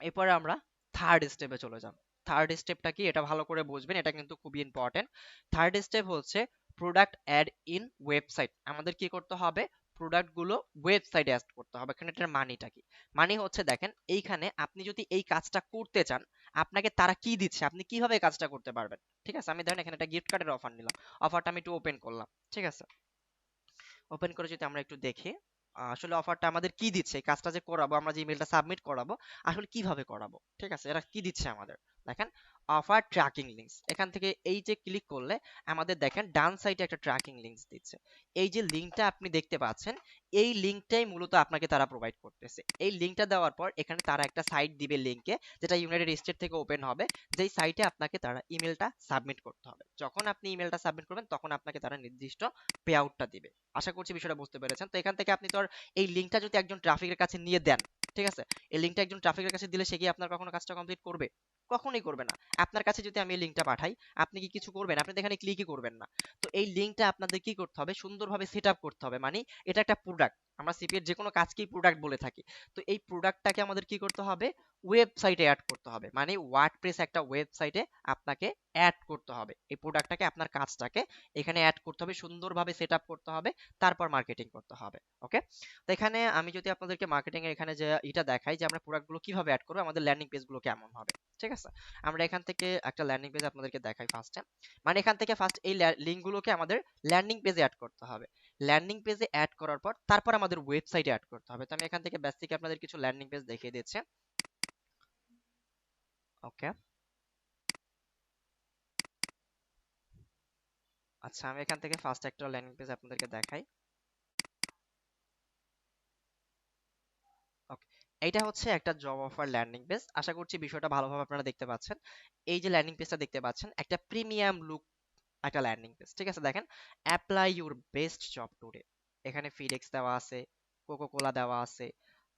এরপরে আমরা থার্ড স্টেপে চলে যাব। থার্ড স্টেপটা কি এটা ভালো করে বুঝবেন, এটা কিন্তু খুবই ইম্পর্টেন্ট। থার্ড স্টেপ হচ্ছে প্রোডাক্ট অ্যাড ইন ওয়েবসাইট। আমাদের কি করতে হবে, প্রোডাক্ট গুলো ওয়েবসাইটে অ্যাড করতে হবে। এখানে এটার মানিটা কি, মানি হচ্ছে দেখেন এইখানে আপনি যদি এই কাজটা করতে চান, আপনাকে তারা কি দিচ্ছে, আপনি কিভাবে এই কাজটা করতে পারবেন, ঠিক আছে। আমি ধরেন এখানে একটা গিফট কার্ডের অফার নিলাম, অফারটা আমি একটু ওপেন করলাম, ঠিক আছে। ওপেন করে যদি আমরা একটু দেখি আসলে অফারটা আমাদের কি দিচ্ছে, এই কাজটা যে করাবো, আমরা যে ইমেলটা সাবমিট করাবো আসলে কিভাবে করাবো, ঠিক আছে, এরা কি দিচ্ছে আমাদের। দেখেন অফার ট্র্যাকিং লিঙ্কস, এখান থেকে এই যে ক্লিক করলে আমাদের দেখেন ডান সাইডে একটা ট্র্যাকিং লিঙ্কস দিচ্ছে। এই যে লিঙ্কটা আপনি দেখতে পাচ্ছেন, এই লিঙ্কটাই মূলত আপনাকে তারা প্রোভাইড করতেছে। এই লিঙ্কটা দেওয়ার পর এখানে তারা একটা সাইট দিবে লিঙ্কে, যেটা ইউনাইটেড স্টেট থেকে ওপেন হবে, যেই সাইটে আপনাকে তারা ইমেলটা সাবমিট করতে হবে। যখন আপনি ইমেলটা সাবমিট করবেন তখন আপনাকে তারা নির্দিষ্ট পে আউটটা দিবে। আশা করছি বিষয়টা বুঝতে পেরেছেন। তো এখান থেকে আপনি তো আর এই লিঙ্কটা যদি একজন ট্রাফিকের কাছে নিয়ে দেন, ঠিক আছে, এই লিঙ্কটা একজন ট্রাফিকের কাছে দিলে সে কি আপনার কখনো কাজটা কমপ্লিট করবে, কখনোই করবে না। আপনার কাছে যদি আমি এই লিঙ্কটা পাঠাই, আপনি কি কিছু করবেন, আপনি তো এখানে ক্লিকই করবেন না। তো এই লিঙ্কটা আপনাদের কি করতে হবে, সুন্দরভাবে সেট আপ করতে হবে। মানে এটা একটা প্রোডাক্ট, আমরা সিপি এর যে কোনো কাজকেই প্রোডাক্ট বলে থাকি। তো এই প্রোডাক্টটাকে আমাদের কি করতে হবে, ওয়েবসাইটে অ্যাড করতে হবে। মানে ওয়ার্ডপ্রেস একটা ওয়েবসাইটে আপনাকে অ্যাড করতে হবে, এই প্রোডাক্টটাকে আপনার কাজটাকে এখানে অ্যাড করতে হবে, সুন্দরভাবে সেট আপ করতে হবে, তারপর মার্কেটিং করতে হবে। ওকে, তো এখানে আমি যদি আপনাদেরকে মার্কেটিং এর এখানে যে এটা দেখাই যে আমরা প্রোডাক্টগুলো কিভাবে অ্যাড করবো, আমাদের ল্যান্ডিং পেজগুলো কেমন হবে, ঠিক আছে। আমরা এখান থেকে একটা ল্যান্ডিং পেজ আপনাদেরকে দেখাই ফার্স্টে। মানে এখান থেকে ফার্স্ট এই লিঙ্কগুলোকে আমাদের ল্যান্ডিং পেজে অ্যাড করতে হবে। ল্যান্ডিং পেজে অ্যাড করার পর তারপর আমাদের ওয়েবসাইটে অ্যাড করতে হবে। তো আমি এখান থেকে বেসিক আপনাদের কিছু ল্যান্ডিং পেজ দেখিয়ে দিচ্ছি। ওকে, আচ্ছা আমি এখান থেকে ফার্স্ট একটা ল্যান্ডিং পেজ আপনাদেরকে দেখাই। ওকে, এইটা হচ্ছে একটা জব অফার ল্যান্ডিং পেজ। আশা করছি বিষয়টা ভালোভাবে আপনারা দেখতে পাচ্ছেন। এই যে ল্যান্ডিং পেজটা দেখতে পাচ্ছেন, একটা প্রিমিয়াম লুক একটা ল্যান্ডিং পেজ, ঠিক আছে। দেখেন, apply your best job today, এখানে ফিডেক্স দেওয়া আছে, কোকো কোলা দেওয়া আছে,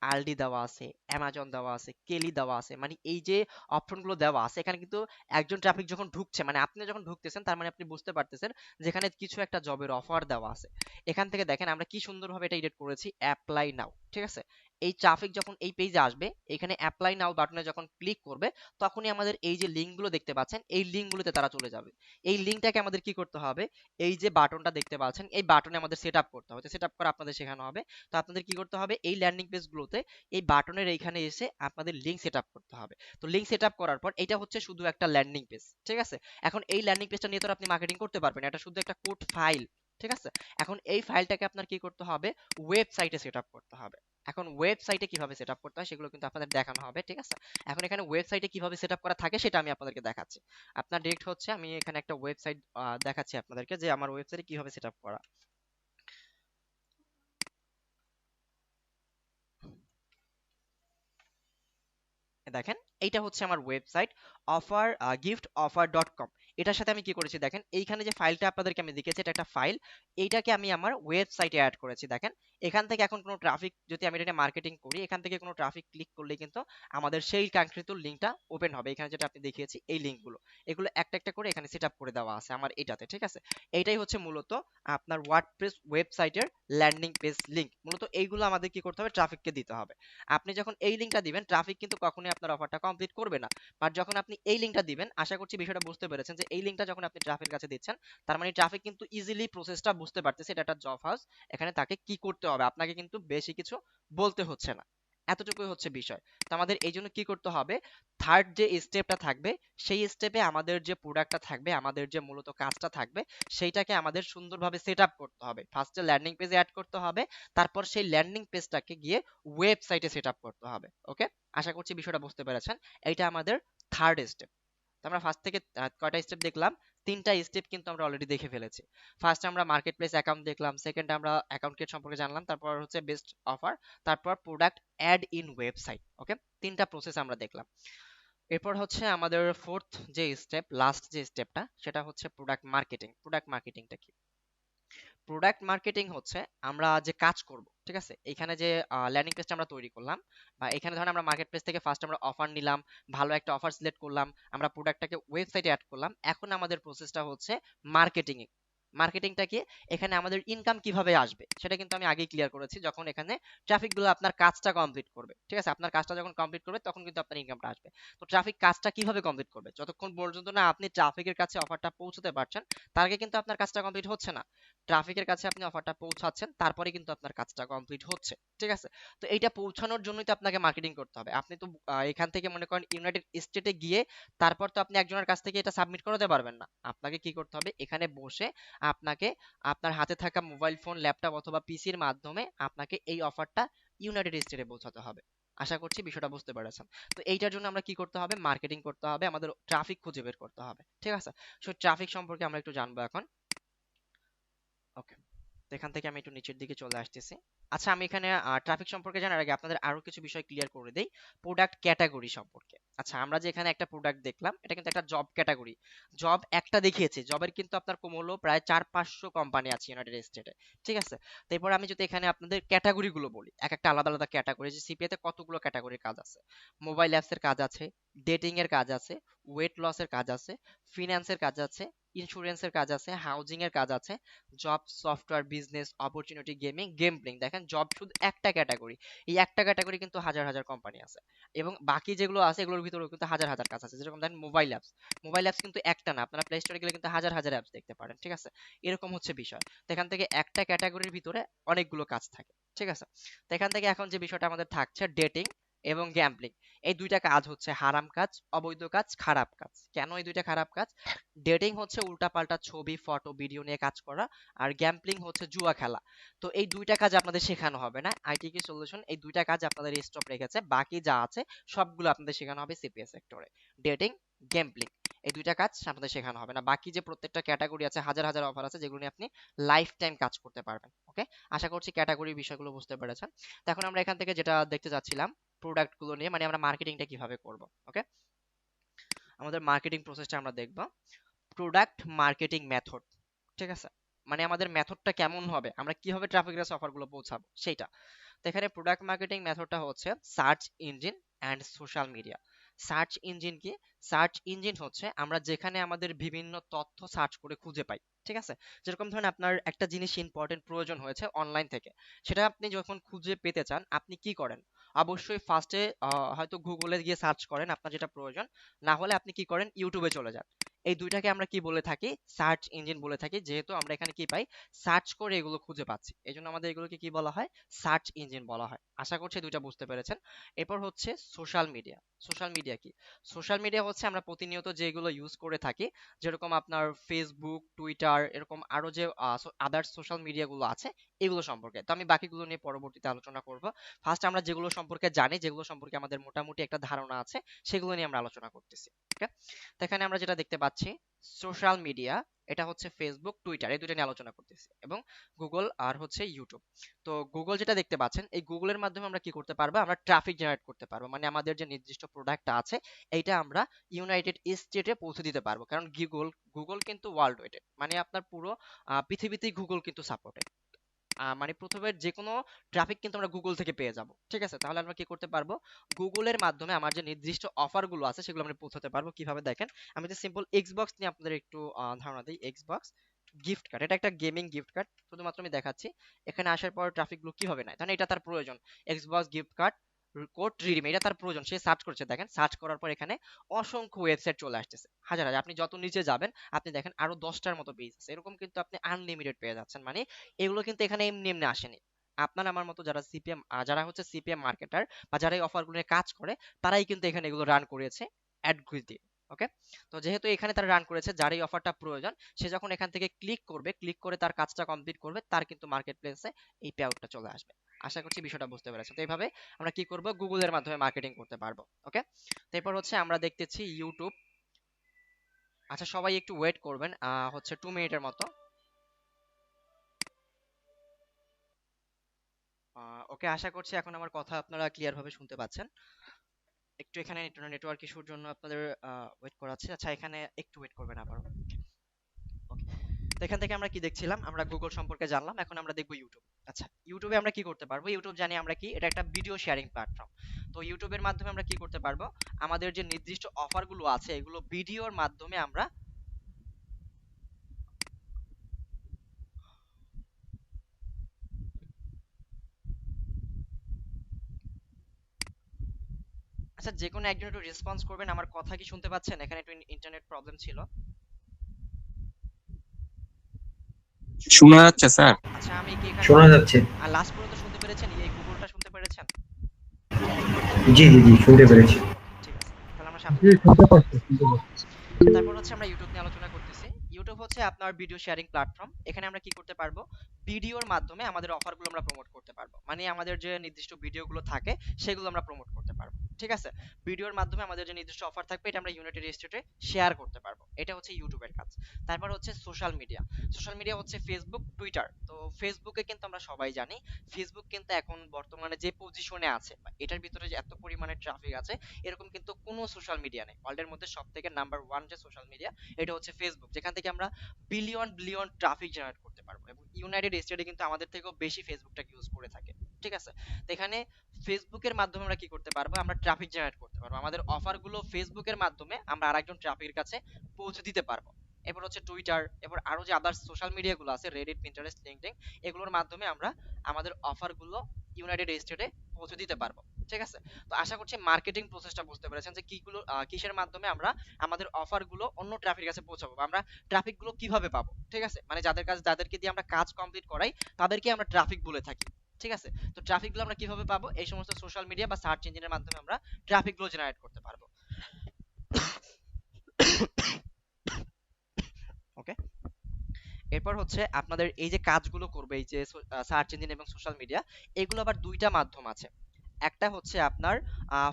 আলডি দেওয়া আছে, অ্যামাজন দেওয়া আছে, কেলি দেওয়া আছে। মানে এই যে অপশনগুলো দেওয়া আছে, এখানে কিন্তু একজন ট্রাফিক যখন ঢুকছে, মানে আপনি যখন ঢুকতেছেন, তার মানে আপনি বুঝতে পারতেছেন যেখানে কিছু একটা জবের অফার দেওয়া আছে। এখান থেকে দেখেন আমরা কি সুন্দরভাবে এটা এডিট করেছি, অ্যাপ্লাই নাও, ঠিক আছে। এই ট্রাফিক যখন এই পেজে আসবে, এখানে অ্যাপ্লাই নাও বাটনে যখন ক্লিক করবে, তখনই আমাদের এই যে লিঙ্কগুলো দেখতে পাচ্ছেন, এই লিঙ্কগুলোতে তারা চলে যাবে। এই লিঙ্কটাকে আমাদের কি করতে হবে, এই যে বাটনটা দেখতে পাচ্ছেন, এই বাটনে আমাদের সেট আপ করতে হবে। সেট আপ করা আপনাদের শেখানো হবে। তো আপনাদের কি করতে হবে, এই ল্যান্ডিং পেজগুলোতে এই বাটনের এইখানে এসে আপনাদের লিঙ্ক সেট আপ করতে হবে। তো লিঙ্ক সেট আপ করার পর এটা হচ্ছে শুধু একটা ল্যান্ডিং পেজ, ঠিক আছে। এখন এই ল্যান্ডিং পেজটা নিয়ে তো আর আপনি মার্কেটিং করতে পারবেন না, এটা শুধু একটা কোড ফাইল, ঠিক আছে। এখন এই ফাইলটাকে আপনার কি করতে হবে, ওয়েবসাইটে সেট আপ করতে হবে। এখন ওয়েবসাইটে কিভাবে সেট আপ করতে হয় সেগুলো কিন্তু আপনাদের দেখানো হবে, ঠিক আছে। এখন এখানে ওয়েবসাইটে কিভাবে সেট আপ করা থাকে সেটা আমি আপনাদেরকে দেখাচ্ছি। আপনার ডিরেক্ট হচ্ছে আমি এখানে একটা ওয়েবসাইট দেখাচ্ছি আপনাদেরকে যে আমার ওয়েবসাইটে কিভাবে সেট আপ করা। দেখেন, এইটা হচ্ছে আমার website, offer gift offer dot com. এটার সাথে আমি কি করেছি দেখেন, এইখানে যে ফাইলটা আপনাদেরকে আমি দেখেছি, এটা একটা ফাইল, এইটাকে আমি আমার ওয়েবসাইটে অ্যাড করেছি। দেখেন, এখান থেকে এখন কোনো ট্রাফিক, যদি আমি এটা মার্কেটিং করি, এখান থেকে কোনো ট্রাফিক ক্লিক করলে কিন্তু আমাদের সেই কাঙ্ক্ষিত লিঙ্কটা ওপেন হবে। এখানে যেটা আপনি দেখিয়েছি এই লিঙ্কগুলো, এগুলো একটা একটা করে এখানে সেট আপ করে দেওয়া আছে আমার এটাতে, ঠিক আছে। এইটাই হচ্ছে মূলত আপনার ওয়ার্ডপ্রেস ওয়েবসাইটের ল্যান্ডিং পেজ লিঙ্ক। মূলত এইগুলো আমাদের কি করতে হবে, ট্রাফিককে দিতে হবে। আপনি যখন এই লিঙ্কটা দিবেন, ট্রাফিক কিন্তু কখনোই আপনার অফারটা কমপ্লিট করবে না। বাট যখন আপনি এই লিঙ্কটা দিবেন, আশা করছি বিষয়টা বুঝতে পেরেছেন যে এই লিঙ্কটা যখন আপনি ট্রাফিকের কাছে দিচ্ছেন, তার মানে ট্রাফিক কিন্তু ইজিলি প্রসেসটা বুঝতে পারতেছে এটা একটা জব হাউস, এখানে তাকে কি করতে হবে, আপনাকে কিন্তু বেশি কিছু বলতে হচ্ছে না। এতটুকুই হচ্ছে বিষয়। তো আমাদের এই জন্য কি করতে হবে, থার্ড যে স্টেপটা থাকবে, সেই স্টেপে আমাদের যে প্রোডাক্টটা থাকবে, আমাদের যে মূলত কাজটা থাকবে, সেইটাকে আমাদের সুন্দরভাবে সেট আপ করতে হবে। ফার্স্টে ল্যান্ডিং পেজে অ্যাড করতে হবে, তারপর সেই ল্যান্ডিং পেজটাকে গিয়ে ওয়েবসাইটে সেট আপ করতে হবে। ওকে, আশা করছি বিষয়টা বুঝতে পেরেছেন। এইটা আমাদের থার্ড স্টেপ। তো আমরা ফার্স্ট থেকে কয়টা স্টেপ দেখলাম, তিনটা স্টেপ কিন্তু আমরা অলরেডি দেখে ফেলেছি। ফার্স্ট আমরা মার্কেট প্লেস অ্যাকাউন্ট দেখলাম, সেকেন্ড আমরা অ্যাকাউন্ট ক্রিয়েট সম্পর্কে জানলাম, তারপর হচ্ছে বেস্ট অফার, তারপর প্রোডাক্ট অ্যাড ইন ওয়েবসাইট। ওকে, তিনটা প্রসেস আমরা দেখলাম। এরপর হচ্ছে আমাদের ফোর্থ যে স্টেপ, লাস্ট যে স্টেপটা, সেটা হচ্ছে প্রোডাক্ট মার্কেটিং। প্রোডাক্ট মার্কেটিংটা কি, প্রোডাক্ট মার্কেটিং হচ্ছে আমরা যে কাজ করব, ঠিক আছে। এখানে যে ল্যান্ডিং পেজটা আমরা তৈরি করলাম, বা এখানে ধরেন আমরা মার্কেট প্লেস থেকে ফার্স্ট আমরা অফার নিলাম, ভালো একটা অফার সিলেক্ট করলাম, আমরা প্রোডাক্টটাকে ওয়েবসাইটে অ্যাড করলাম, এখন আমাদের প্রসেসটা হচ্ছে মার্কেটিং। মার্কেটিংটা কি, এখানে আমাদের ইনকাম কিভাবে আসবে সেটা কিন্তু আমি আগেই ক্লিয়ার করেছি, যখন এখানে ট্রাফিক গুলো আপনার কাজটা কমপ্লিট করবে, ঠিক আছে। আপনার কাজটা যখন কমপ্লিট করবে তখন কিন্তু আপনার ইনকামটা আসবে। তো ট্রাফিক কাজটা কিভাবে কমপ্লিট করবে, যতক্ষণ পর্যন্ত না আপনি ট্রাফিকের কাছে অফারটা পৌঁছতে পারছেন, তার আগে কিন্তু আপনার কাজটা কমপ্লিট হচ্ছে না। ট্রাফিকের কাছে আপনি অফারটা পৌঁছাচ্ছেন, তারপরে কিন্তু আপনার কাজটা কমপ্লিট হচ্ছে, ঠিক আছে। তো এইটা পৌঁছানোর জন্যই তো আপনাকে মার্কেটিং করতে হবে। আপনি তো এখান থেকে মনে করেন ইউনাইটেড স্টেটে গিয়ে তারপর তো আপনি একজনের কাছ থেকে এটা সাবমিট করাতে পারবেন না। আপনাকে কি করতে হবে, এখানে বসে আপনাকে আপনার হাতে থাকা মোবাইল ফোন, ল্যাপটপ অথবা পিসির মাধ্যমে আপনাকে এই অফারটা ইউনাইটেড স্টেটে পৌঁছাতে হবে। আশা করছি বিষয়টা বুঝতে পেরেছেন। তো এইটার জন্য আমরা কি করতে হবে, মার্কেটিং করতে হবে, আমাদের ট্রাফিক খুঁজে বের করতে হবে, ঠিক আছে। সো ট্রাফিক সম্পর্কে আমরা একটু জানবো এখন। ওকে, তো এখান থেকে আমি একটু নিচের দিকে চলে আসতেছি। আচ্ছা, আমি এখানে ট্রাফিক সম্পর্কে জানার আগে আপনাদের আরো কিছু বিষয় ক্লিয়ার করে দেই, প্রোডাক্ট ক্যাটাগরি সম্পর্কে। আচ্ছা, আমরা যে এখানে একটা প্রোডাক্ট দেখলাম, এটা কিন্তু একটা জব ক্যাটাগরি। জব একটা দেখিয়েছে, জবের কিন্তু আপনার কম হলো প্রায় 400-500 কোম্পানি আছে ইউনাইটেড স্টেটে, ঠিক আছে। তো এরপর আমি যদি এখানে আপনাদের ক্যাটাগরি গুলো বলি, এক একটা আলাদা আলাদা ক্যাটাগরি, যে সিপিএ তে কতগুলো ক্যাটাগরির কাজ আছে। মোবাইল অ্যাপস এর কাজ আছে, ডেটিং এর কাজ আছে, ওয়েট লস এর কাজ আছে, ফিন্যান্সের কাজ আছে, ইন্স্যুরেন্সের কাজ আছে, হাউজিং এর কাজ আছে, job, software, business, opportunity, gaming, gambling. দেখেন জব শুধু একটা ক্যাটাগরি, এই একটা ক্যাটাগরি কিন্তু হাজার হাজার কোম্পানি আছে, এবং বাকি যেগুলো আছে এগুলোর ভিতরেও কিন্তু হাজার হাজার কাজ আছে। যেরকম দেখেন মোবাইল অ্যাপস, মোবাইল অ্যাপস কিন্তু একটা না, আপনারা প্লে স্টোরে গেলে কিন্তু হাজার হাজার অ্যাপস দেখতে পারেন, ঠিক আছে? এরকম হচ্ছে বিষয়। তো এখান থেকে একটা ক্যাটাগরির ভিতরে অনেকগুলো কাজ থাকে, ঠিক আছে? তো এখান থেকে এখন যে বিষয়টা আমাদের থাকছে ডেটিং এবং গ্যাম্বলিং, এই দুইটা কাজ হচ্ছে হারাম কাজ, অবৈধ কাজ, খারাপ কাজ। কেন এই দুইটা খারাপ কাজ? ডেটিং হচ্ছে উল্টাপাল্টা ছবি, ফটো, ভিডিও নিয়ে কাজ করা, আর গ্যাম্বলিং হচ্ছে জুয়া খেলা। তো এই দুইটা কাজ আপনাদের শেখানো হবে না, আইটিকি সলিউশন এই দুইটা কাজ আপনাদের স্টপ রেখেছে, বাকি যা আছে সবগুলো আপনাদের শেখানো হবে সিপিএস সেক্টরে। ডেটিং, গ্যাম্বলিং, এই দুইটা কাজ আপনাদের শেখানো হবে না, বাকি যে প্রত্যেকটা ক্যাটাগরি আছে, হাজার হাজার অফার আছে, যেগুলো নিয়ে আপনি লাইফ টাইম কাজ করতে পারবেন। ওকে, আশা করছি ক্যাটাগরির বিষয়গুলো বুঝতে পেরেছেন। তো এখন আমরা এখান থেকে যেটা দেখতে যাচ্ছিলাম প্রোডাক্ট গুলো নিয়ে, মানে আমরা মার্কেটিংটা কিভাবে করব। ওকে, আমাদের মার্কেটিং প্রসেসটা আমরা দেখব, প্রোডাক্ট মার্কেটিং মেথড, ঠিক আছে? মানে আমাদের মেথডটা কেমন হবে, আমরা কিভাবে ট্রাফিক রেস অফারগুলো পৌঁছাবো সেইটা। তো এখানে প্রোডাক্ট মার্কেটিং মেথডটা হচ্ছে search engine and social media. Search engine কি? সার্চ ইঞ্জিন হচ্ছে আমরা যেখানে আমাদের বিভিন্ন তথ্য সার্চ করে খুঁজে পাই, ঠিক আছে? যেরকম ধরেন আপনার একটা জিনিস ইম্পর্টেন্ট প্রয়োজন হয়েছে অনলাইন থেকে, সেটা আপনি যখন খুঁজে পেতে চান আপনি কি করেন? অবশ্যই ফার্স্টে হয়তো গুগলে গিয়ে সার্চ করেন আপনার যেটা প্রয়োজন, না হলে আপনি কি করেন ইউটিউবে চলে যান। এই দুইটাকে আমরা কি বলে থাকি? সার্চ ইঞ্জিন বলে থাকি, যেহেতু আমরা এখানে কি পাই, সার্চ করে এগুলো খুঁজে পাচ্ছি, এই জন্য আমাদের এগুলোকে কি বলা হয়? সার্চ ইঞ্জিন বলা হয়। আশা করছি দুইটা বুঝতে পেরেছেন। এরপর হচ্ছে সোশ্যাল মিডিয়া। সোশ্যাল মিডিয়া কি? সোশ্যাল মিডিয়া হচ্ছে আমরা প্রতিনিয়ত যেগুলো ইউজ করে থাকি, যেরকম আপনার ফেসবুক, টুইটার, এরকম আরো যে আদার্স সোশ্যাল মিডিয়া গুলো আছে, এগুলো সম্পর্কে। তো আমি বাকিগুলো নিয়ে পরবর্তীতে আলোচনা করব। ফার্স্ট আমরা যেগুলো সম্পর্কে জানি, যেগুলো সম্পর্কে আমাদের মোটামুটি একটা ধারণা আছে, সেগুলো নিয়ে আমরা আলোচনা করতেছি। ওকে, তো এখানে আমরা যেটা দেখতে পাচ্ছি সোশ্যাল মিডিয়া, এটা হচ্ছে ফেসবুক, টুইটার, এই দুটো নিয়ে আলোচনা করতেছি, এবং গুগল আর হচ্ছে ইউটিউব। তো গুগল যেটা দেখতে পাচ্ছেন, এই গুগলের মাধ্যমে আমরা কি করতে পারবো? আমরা ট্রাফিক জেনারেট করতে পারবো, মানে আমাদের যে নির্দিষ্ট প্রোডাক্টটা আছে এইটা আমরা ইউনাইটেড স্টেটে পৌঁছে দিতে পারবো, কারণ গুগল গুগল কিন্তু ওয়ার্ল্ড ওয়াইড, মানে আপনার পুরো পৃথিবীতেই গুগল কিন্তু সাপোর্টেড। মানে প্রথমে যে কোনো ট্রাফিক কিন্তু আমরা গুগল থেকে পেয়ে যাব, ঠিক আছে? তাহলে আমরা কি করতে পারবো? গুগলের মাধ্যমে আমার যে নির্দিষ্ট অফার গুলো আছে সেগুলো আমরা পৌঁছাতে পারবো। কিভাবে দেখেন, আমি যে সিম্পল এক্সবক্স নিয়ে আপনাদের একটু ধারণা দিই। এক্সবক্স গিফট কার্ড, এটা একটা গেমিং গিফট কার্ড, শুধুমাত্র আমি দেখাচ্ছি এখানে আসার পর ট্রাফিক গুলো কিভাবে নেয়, তাহলে এটা তার প্রয়োজন। Xbox gift card code redeem, এটা তার প্রয়োজন, সে সার্চ করছে, দেখেন সার্চ করার পর এখানে অসংখ্য ওয়েবসাইট চলে আসতেছে, হাজার হাজার। আপনি যত নিচে যাবেন আপনি দেখেন আরো 10টার মতো পেজ আছে, এরকম কিন্তু আপনি আনলিমিটেড পেয়ে যাচ্ছেন। মানে এগুলো কিন্তু এখানে এমনি এমনি আসেনি। আপনার আমার মতো যারা সিপিএম, যারা হচ্ছে সিপিএম মার্কেটার বা যারা এই অফারগুলো নিয়ে কাজ করে, তারাই কিন্তু এখানে এগুলো রান করেছে অ্যাড দিয়ে। ওকে, তো যেহেতু এখানে তারা রান করেছে, যার এই অফারটা প্রয়োজন, সে যখন এখান থেকে ক্লিক করবে, ক্লিক করে তার কাজটা কমপ্লিট করবে, তার কিন্তু মার্কেট প্লেসে এই পে আউটটা চলে আসবে। আশা করছি বিষয়টা বুঝতে পেরেছেন। তো এইভাবে আমরা কি করব? গুগলের মাধ্যমে মার্কেটিং করতে পারবো। ওকে, এরপর হচ্ছে আমরা দেখতেছি ইউটিউব। আচ্ছা সবাই একটু ওয়েট করবেন, হচ্ছে 2 মিনিটের মতো। ওকে, আশা করছি এখন আমার কথা আপনারা ক্লিয়ার ভাবে শুনতে পাচ্ছেন। একটু এখানে নেটওয়ার্ক ইস্যুর জন্য আপনাদের ওয়েট করাচ্ছি। আচ্ছা এখানে একটু ওয়েট করবেন আবার। ওকে, তো এখান থেকে আমরা কি দেখছিলাম? আমরা গুগল সম্পর্কে জানলাম, এখন আমরা দেখবো ইউটিউব। আচ্ছা ইউটিউবে আমরা কি করতে পারবো? ইউটিউব জানি আমরা কি, এটা একটা ভিডিও শেয়ারিং প্ল্যাটফর্ম। তো ইউটিউবের মাধ্যমে আমরা কি করতে পারবো? আমাদের যে নির্দিষ্ট অফার গুলো আছে এগুলো ভিডিওর মাধ্যমে আমরা, আচ্ছা যে কোনো একজন একটু রেসপন্স করবেন, আমার কথা কি শুনতে পাচ্ছেন? এখানে একটু ইন্টারনেট প্রবলেম ছিল। শোনা যাচ্ছে স্যার। আচ্ছা আমি কি এখানে শোনা যাচ্ছে। লাস্ট পর্যন্ত শুনতে পেরেছেন? এই গুগলটা শুনতে পেরেছেন? জি জি জি, শুনতে পেরেছি। ওকে ঠিক আছে, তাহলে আমরা সামনে জি, যাই। শুনতে পাচ্ছি, শুনতে পাচ্ছি। তারপর হচ্ছে আমরা ইউটিউব নিয়ে আলোচনা করতেছি। ইউটিউব হচ্ছে আপনার ভিডিও শেয়ারিং প্ল্যাটফর্ম, এখানে আমরা কি করতে পারবো? ভিডিওর মাধ্যমে আমাদের অফারগুলো আমরা প্রমোট করতে পারবো, মানে আমাদের যে নির্দিষ্ট ভিডিওগুলো থাকে সেগুলো আমরা প্রমোট করতে পারবো, ঠিক আছে? ভিডিওর মাধ্যমে আমাদের যে নির্দিষ্ট অফার থাকবে এটা আমরা ইউনাইটেড স্টেটে শেয়ার করতে পারবো, এটা হচ্ছে ইউটিউবের কাজ। তারপর হচ্ছে সোশ্যাল মিডিয়া। সোশ্যাল মিডিয়া হচ্ছে ফেসবুক, টুইটার। তো ফেসবুকে কিন্তু আমরা সবাই জানি ফেসবুক কিন্তু এখন বর্তমানে যে পজিশনে আছে বা এটার ভিতরে যে এত পরিমাণে ট্রাফিক আছে, এরকম কিন্তু কোনো সোশ্যাল মিডিয়া নেই ওয়ার্ল্ডের মধ্যে। সব থেকে নাম্বার ওয়ান যে সোশ্যাল মিডিয়া, এটা হচ্ছে ফেসবুক, যেখান থেকে আমরা বিলিয়ন বিলিয়ন ট্রাফিক জেনারেট করতে পারবো, এবং ইউনাইটেড স্টেটে কিন্তু আমাদের থেকেও বেশি ফেসবুকটাকে ইউজ করে থাকে, ঠিক আছে? তো এখানে ফেসবুকের মাধ্যমে আমরা কি করতে পারবো? আমরা ট্রাফিক জেনারেট করতে পারবো, আমাদের অফার গুলো ফেসবুকের মাধ্যমে আমরা আরেকজন ট্রাফিকের কাছে পৌঁছে দিতে পারবো। এরপর হচ্ছে টুইটার, এরপর আরো যে আদার্স সোশ্যাল মিডিয়া গুলো আছে, রেডিট, পিন্টারেস্ট, লিঙ্কডইন, এগুলোর মাধ্যমে আমরা আমাদের অফার গুলো ইউনাইটেড স্টেটে পৌঁছে দিতে পারবো। ঠিক আছে? তো আশা করছি মার্কেটিং প্রসেসটা বুঝতে পেরেছেন যে কিগুলো কিসের মাধ্যমে আমরা আমাদের অফার গুলো অন্য ট্রাফিকের কাছে পৌঁছাবো, বা আমরা ট্রাফিক গুলো কিভাবে পাবো। ঠিক আছে? মানে যাদেরকে দিয়ে আমরা কাজ কমপ্লিট করাই তাদেরকে আমরা ট্রাফিক বলে থাকি। ঠিক আছে? তো ট্রাফিক গুলো আমরা কিভাবে পাবো? এই সমস্ত সোশ্যাল মিডিয়া বা সার্চ ইঞ্জিনের মাধ্যমে আমরা ট্রাফিক গুলো জেনারেট করতে পারবো। ওকে, এরপর হচ্ছে আপনাদের এই যে কাজগুলো করবে, এই যে সার্চ ইঞ্জিন এবং সোশ্যাল মিডিয়া, এগুলো আবার দুইটা মাধ্যম আছে। একটা হচ্ছে আপনার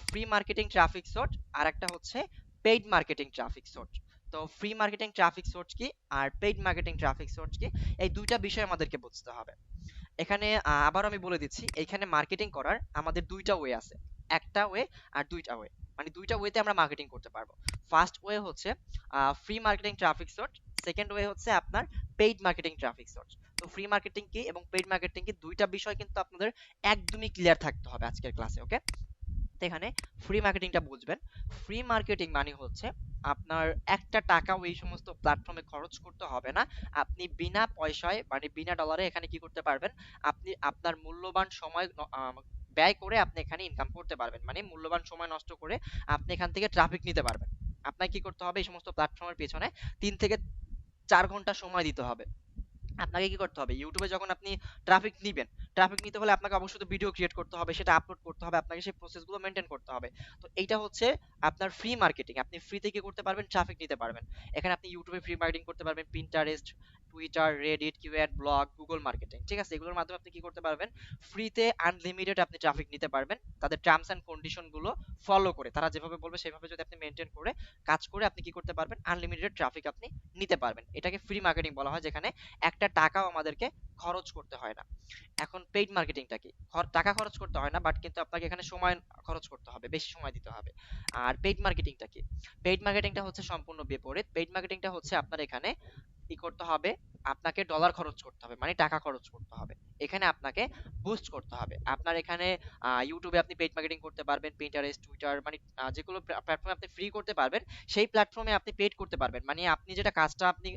ফ্রি মার্কেটিং ট্রাফিক সোর্স, আর একটা হচ্ছে পেইড মার্কেটিং ট্রাফিক সোর্স। তো ফ্রি মার্কেটিং ট্রাফিক সোর্স কি আর পেইড মার্কেটিং ট্রাফিক সোর্স কি, এই দুইটা বিষয় আমাদেরকে বুঝতে হবে। এখানে আবার আমি বলে দিচ্ছি, এইখানে মার্কেটিং করার আমাদের দুইটা ওয়ে আছে, একটা ওয়ে আর দুইটা ওয়ে, মানে দুইটা ওয়েতে আমরা মার্কেটিং করতে পারবো। ফার্স্ট ওয়ে হচ্ছে free marketing traffic source, second way হচ্ছে আপনার পেইড মার্কেটিং ট্রাফিক সোর্স। তো ফ্রি মার্কেটিং কি এবং পেইড মার্কেটিং কি, দুইটা বিষয় কিন্তু আপনাদের একদমই ক্লিয়ার থাকতে হবে আজকের ক্লাসে। ওকে, তো এখানে ফ্রি মার্কেটিংটা বুঝবেন। ফ্রি মার্কেটিং মানে হচ্ছে আপনার একটা টাকাও এই সমস্ত প্ল্যাটফর্মে খরচ করতে হবে না, আপনি বিনা পয়সায় মানে বিনা ডলারে এখানে কি করতে পারবেন, আপনি আপনার মূল্যবান সময় ব্যয় করে আপনি এখানে ইনকাম করতে পারবেন, মানে মূল্যবান সময় নষ্ট করে আপনি এখান থেকে ট্রাফিক নিতে পারবেন। আপনাকে কি করতে হবে, এই সমস্ত প্ল্যাটফর্মের পেছনে 3 থেকে 4 ঘন্টা সময় দিতে হবে। আপনাকে কি করতে হবে, ইউটিউবে যখন আপনি ট্রাফিক নিবেন, ট্রাফিক নিতে হলে আপনাকে অবশ্যই তো ভিডিও ক্রিয়েট করতে হবে, সেটা আপলোড করতে হবে, আপনাকে সেই প্রসেসগুলো মেনটেন করতে হবে। তো এইটা হচ্ছে আপনার ফ্রি মার্কেটিং, আপনি ফ্রিতে কি করতে পারবেন, ট্রাফিক নিতে পারবেন। এখানে আপনি ইউটিউবে ফ্রি মার্কেটিং করতে পারবেন, পিন্টারেস্ট, টুইটার, রেডিট, কিউঅ্যাড, ব্লগ, গুগল মার্কেটিং। ঠিক আছে? এগুলোর মাধ্যমে আপনি কি করতে পারবেন, ফ্রিতে আনলিমিটেড আপনি ট্রাফিক নিতে পারবেন, তাদের টার্মস এন্ড কন্ডিশন গুলো ফলো করে, তারা যেভাবে বলবে সেভাবে যদি আপনি মেনটেন করে কাজ করে আপনি কি করতে পারবেন, আনলিমিটেড ট্রাফিক আপনি নিতে পারবেন। এটাকে ফ্রি মার্কেটিং বলা হয়, যেখানে একটা টাকাও আমাদেরকে খরচ করতে হয় না। এখন পেইড মার্কেটিংটা কি, টাকা খরচ করতে হয় না, বাট কিন্তু আপনাকে এখানে সময় খরচ করতে হবে, বেশি সময় দিতে হবে। আর পেইড মার্কেটিংটা কি, পেইড মার্কেটিংটা হচ্ছে সম্পূর্ণ বিপরীত। পেইড মার্কেটিংটা হচ্ছে আপনার এখানে কি করতে হবে, আপনাকে ডলার খরচ করতে হবে, মানে টাকা খরচ করতে হবে। এখানে আপনাকে বুস্ট করতে হবে। আপনার এখানে ইউটিউবে আপনি পেইড মার্কেটিং করতে পারবেন, পিন্টারেস্ট, টুইটার, মানে যেগুলো প্ল্যাটফর্মে আপনি ফ্রি করতে পারবেন, সেই প্ল্যাটফর্মে আপনি পেইড করতে পারবেন। মানে আপনি যেটা কাজটা আপনি